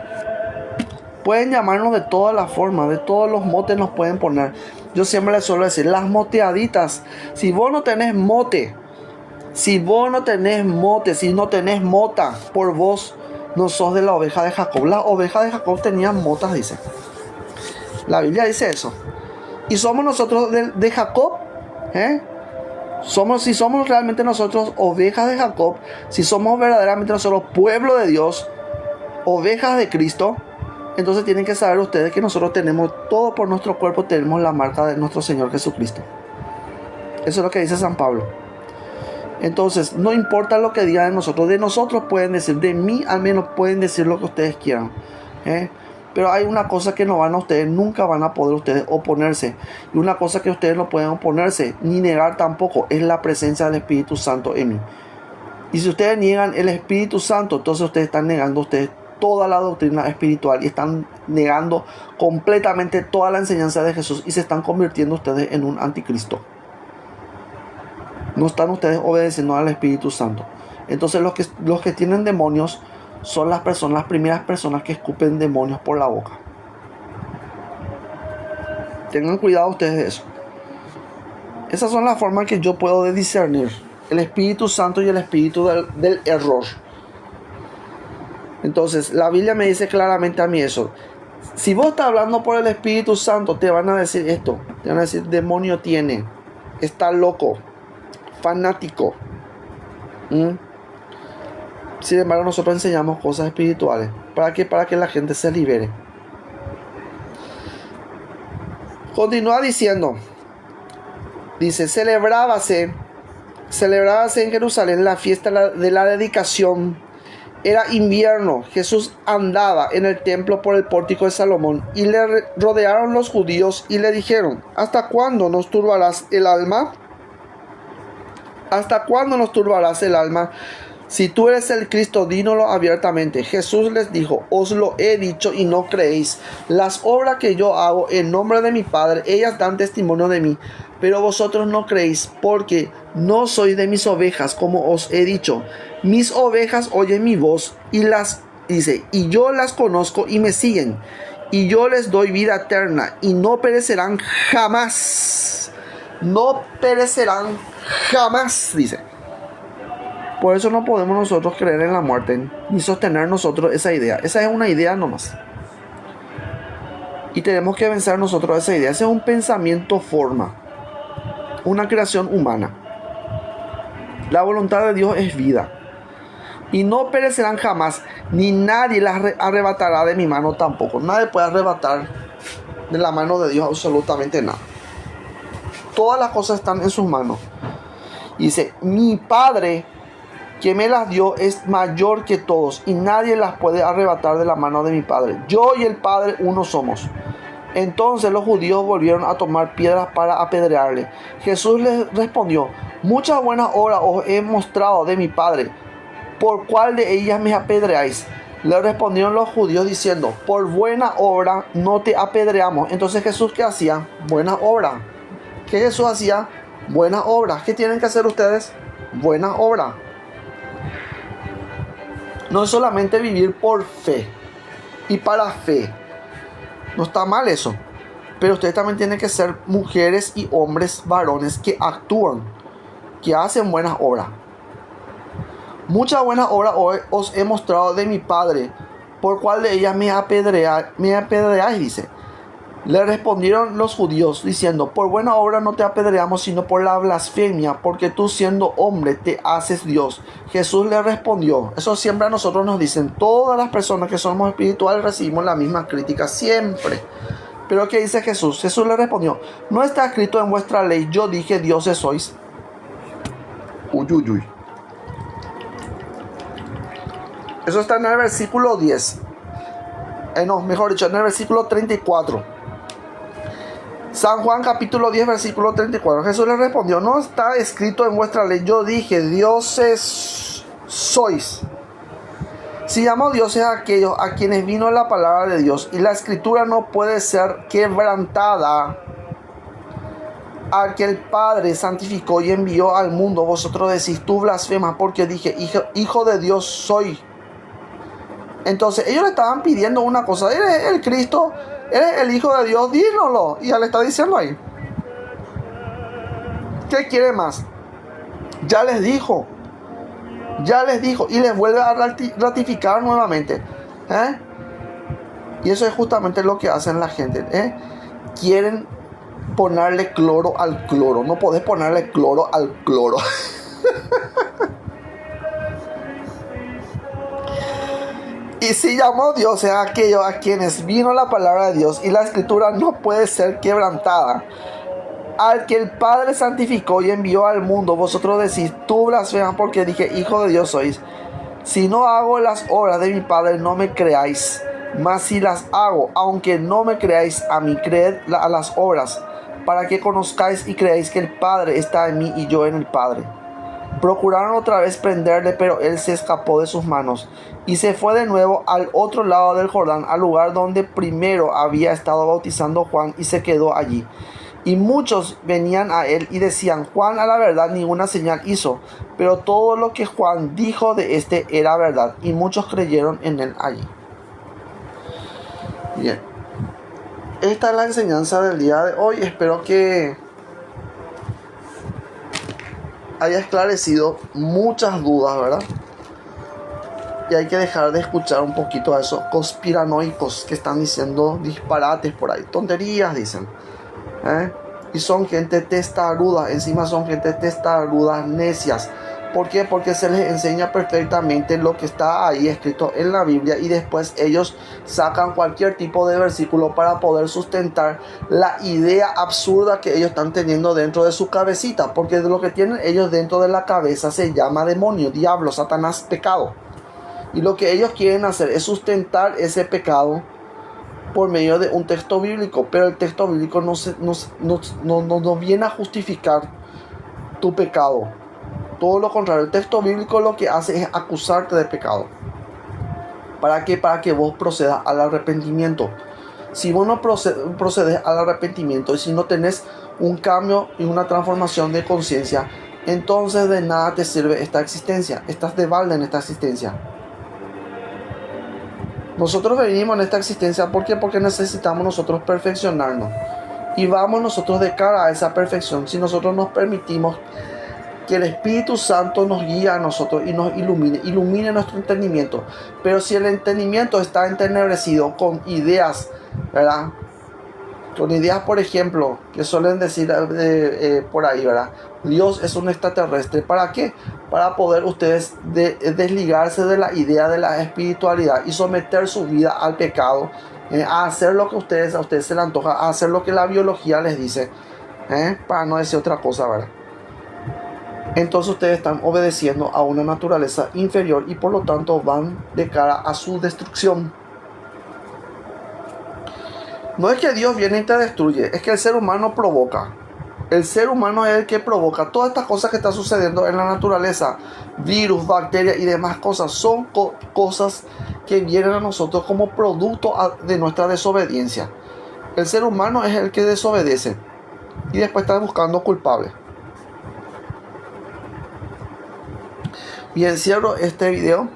Pueden llamarnos de todas las formas, de todos los motes nos pueden poner. Yo siempre les suelo decir, las moteaditas. Si vos no tenés mote, si no tenés mota por vos, no sos de la oveja de Jacob. Las ovejas de Jacob tenían motas, dice. La Biblia dice eso. Y somos nosotros de Jacob, si somos realmente nosotros ovejas de Jacob, si somos verdaderamente nosotros pueblo de Dios, ovejas de Cristo, entonces tienen que saber ustedes que nosotros tenemos todo por nuestro cuerpo, tenemos la marca de nuestro Señor Jesucristo. Eso es lo que dice San Pablo. Entonces, no importa lo que digan de nosotros pueden decir, de mí al menos pueden decir lo que ustedes quieran. Pero hay una cosa que no van a ustedes, nunca van a poder ustedes oponerse. Y una cosa que ustedes no pueden oponerse, ni negar tampoco, es la presencia del Espíritu Santo en mí. Y si ustedes niegan el Espíritu Santo, entonces ustedes están negando ustedes toda la doctrina espiritual y están negando completamente toda la enseñanza de Jesús y se están convirtiendo ustedes en un anticristo. No están ustedes obedeciendo al Espíritu Santo. Entonces los que tienen demonios son las primeras personas que escupen demonios por la boca. Tengan cuidado ustedes de eso. Esas son las formas que yo puedo discernir el Espíritu Santo y el espíritu del error. Entonces, la Biblia me dice claramente a mí eso. Si vos estás hablando por el Espíritu Santo, te van a decir esto. Te van a decir, demonio tiene. Está loco. Fanático. Sin embargo, nosotros enseñamos cosas espirituales. ¿Para qué? Para que la gente se libere. Continúa diciendo. Dice, celebrábase en Jerusalén la fiesta de la dedicación. Era invierno. Jesús andaba en el templo por el pórtico de Salomón y le rodearon los judíos y le dijeron, ¿hasta cuándo nos turbarás el alma? ¿Hasta cuándo nos turbarás el alma? Si tú eres el Cristo, dínoslo abiertamente. Jesús les dijo, os lo he dicho y no creéis. Las obras que yo hago en nombre de mi Padre, ellas dan testimonio de mí. Pero vosotros no creéis, porque no sois de mis ovejas, como os he dicho. Mis ovejas oyen mi voz y y yo las conozco y me siguen. Y yo les doy vida eterna y no perecerán jamás. No perecerán jamás, dice. Por eso no podemos nosotros creer en la muerte, ni sostener nosotros esa idea. Esa es una idea nomás. Y tenemos que vencer nosotros esa idea. Ese es un pensamiento forma. Una creación humana. La voluntad de Dios es vida. Y no perecerán jamás, ni nadie las arrebatará de mi mano tampoco. Nadie puede arrebatar de la mano de Dios absolutamente nada. Todas las cosas están en sus manos. Y dice, mi Padre que me las dio es mayor que todos y nadie las puede arrebatar de la mano de mi Padre. Yo y el Padre uno somos. Entonces los judíos volvieron a tomar piedras para apedrearle. Jesús les respondió, muchas buenas obras os he mostrado de mi Padre. ¿Por cuál de ellas me apedreáis? Le respondieron los judíos diciendo: por buena obra no te apedreamos. Entonces Jesús, ¿qué hacía? Buena obra. ¿Qué Jesús hacía? Buena obra. ¿Qué tienen que hacer ustedes? Buena obra. No es solamente vivir por fe y para fe. No está mal eso. Pero ustedes también tienen que ser mujeres y hombres, varones, que actúan, que hacen buenas obras. Muchas buenas obras hoy os he mostrado de mi Padre, por cual de ellas me apedreáis, dice. Le respondieron los judíos diciendo: por buena obra no te apedreamos, sino por la blasfemia, porque tú siendo hombre te haces Dios. Jesús le respondió. Eso siempre a nosotros nos dicen. Todas las personas que somos espirituales recibimos la misma crítica siempre. Pero ¿qué dice Jesús? Jesús le respondió: no está escrito en vuestra ley, yo dije dioses sois. Uy, uy, uy. Eso está en el versículo 10. No, mejor dicho, en el versículo 34. San Juan capítulo 10, versículo 34. Jesús le respondió: no está escrito en vuestra ley, yo dije dioses sois. Si llamó dioses a aquellos a quienes vino la palabra de Dios, y la escritura no puede ser quebrantada, al que el Padre santificó y envió al mundo, vosotros decís: tú blasfemas, porque dije hijo de Dios soy. Entonces ellos le estaban pidiendo una cosa: eres el Cristo, eres el Hijo de Dios, dínoslo. Y ya le está diciendo ahí. ¿Qué quiere más? Ya les dijo. Y les vuelve a ratificar nuevamente. Y eso es justamente lo que hacen la gente. Quieren ponerle cloro al cloro. No podés ponerle cloro al cloro. Y si llamó Dios a aquellos a quienes vino la palabra de Dios, y la escritura no puede ser quebrantada, al que el Padre santificó y envió al mundo, vosotros decís: tú blasfemas, porque dije hijo de Dios sois. Si no hago las obras de mi Padre, no me creáis. Mas si las hago, aunque no me creáis a mí, creed a las obras, para que conozcáis y creáis que el Padre está en mí y yo en el Padre. Procuraron otra vez prenderle, pero él se escapó de sus manos y se fue de nuevo al otro lado del Jordán, al lugar donde primero había estado bautizando Juan, y se quedó allí. Y muchos venían a él y decían: Juan a la verdad ninguna señal hizo, pero todo lo que Juan dijo de este era verdad. Y muchos creyeron en él allí. Bien, esta es la enseñanza del día de hoy. Espero que haya esclarecido muchas dudas, ¿verdad? Y hay que dejar de escuchar un poquito a esos conspiranoicos que están diciendo disparates por ahí, tonterías dicen. Y son gente testaruda, encima son gente testarudas, necias. ¿Por qué? Porque se les enseña perfectamente lo que está ahí escrito en la Biblia, y después ellos sacan cualquier tipo de versículo para poder sustentar la idea absurda que ellos están teniendo dentro de su cabecita, porque lo que tienen ellos dentro de la cabeza se llama demonio, diablo, Satanás, pecado. Y lo que ellos quieren hacer es sustentar ese pecado por medio de un texto bíblico, pero el texto bíblico no viene a justificar tu pecado. Todo lo contrario, el texto bíblico lo que hace es acusarte de pecado. ¿Para qué? Para que vos procedas al arrepentimiento. Si vos no procedes al arrepentimiento, y si no tenés un cambio y una transformación de conciencia, entonces de nada te sirve esta existencia. Estás de balde en esta existencia. Nosotros venimos en esta existencia, ¿por qué? Porque necesitamos nosotros perfeccionarnos. Y vamos nosotros de cara a esa perfección si nosotros nos permitimos que el Espíritu Santo nos guíe a nosotros y nos ilumine nuestro entendimiento. Pero si el entendimiento está entenebrecido con ideas, ¿verdad? Con ideas, por ejemplo, que suelen decir por ahí, ¿verdad? Dios es un extraterrestre. ¿Para qué? Para poder ustedes desligarse de la idea de la espiritualidad y someter su vida al pecado, a hacer lo que a ustedes se les antoja, a hacer lo que la biología les dice, para no decir otra cosa, ¿verdad? Entonces ustedes están obedeciendo a una naturaleza inferior y por lo tanto van de cara a su destrucción. No es que Dios viene y te destruye, es que el ser humano provoca. El ser humano es el que provoca todas estas cosas que están sucediendo en la naturaleza. Virus, bacterias y demás cosas son cosas que vienen a nosotros como producto de nuestra desobediencia. El ser humano es el que desobedece y después está buscando culpables. Bien, cierro este video.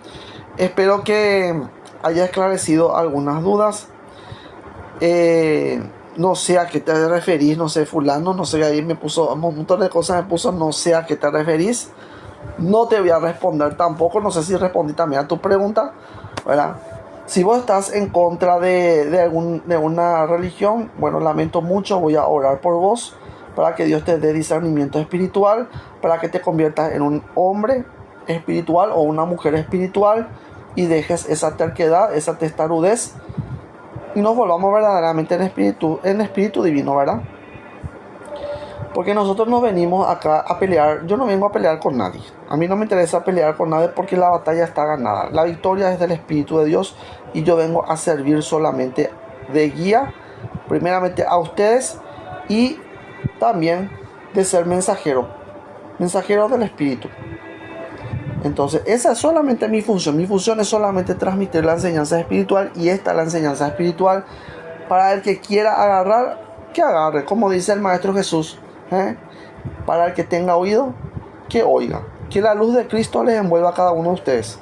Espero que haya esclarecido algunas dudas. No sé a qué te referís, no sé, fulano, no sé, ahí me puso un montón de cosas, me puso, no sé a qué te referís. No te voy a responder tampoco, no sé si respondí también a tu pregunta, ¿verdad? Si vos estás en contra de una religión, bueno, lamento mucho, voy a orar por vos para que Dios te dé discernimiento espiritual, para que te conviertas en un hombre espiritual o una mujer espiritual y dejes esa terquedad, esa testarudez y nos volvamos verdaderamente en espíritu divino, ¿verdad? Porque nosotros no venimos acá a pelear. Yo no vengo a pelear con nadie. A mí no me interesa pelear con nadie porque la batalla está ganada. La victoria es del Espíritu de Dios y yo vengo a servir solamente de guía, primeramente a ustedes y también de ser mensajero del Espíritu. Entonces esa es solamente mi función. Mi función es solamente transmitir la enseñanza espiritual y esta es la enseñanza espiritual para el que quiera agarrar, que agarre, como dice el Maestro Jesús. Para el que tenga oído, que oiga. Que la luz de Cristo les envuelva a cada uno de ustedes.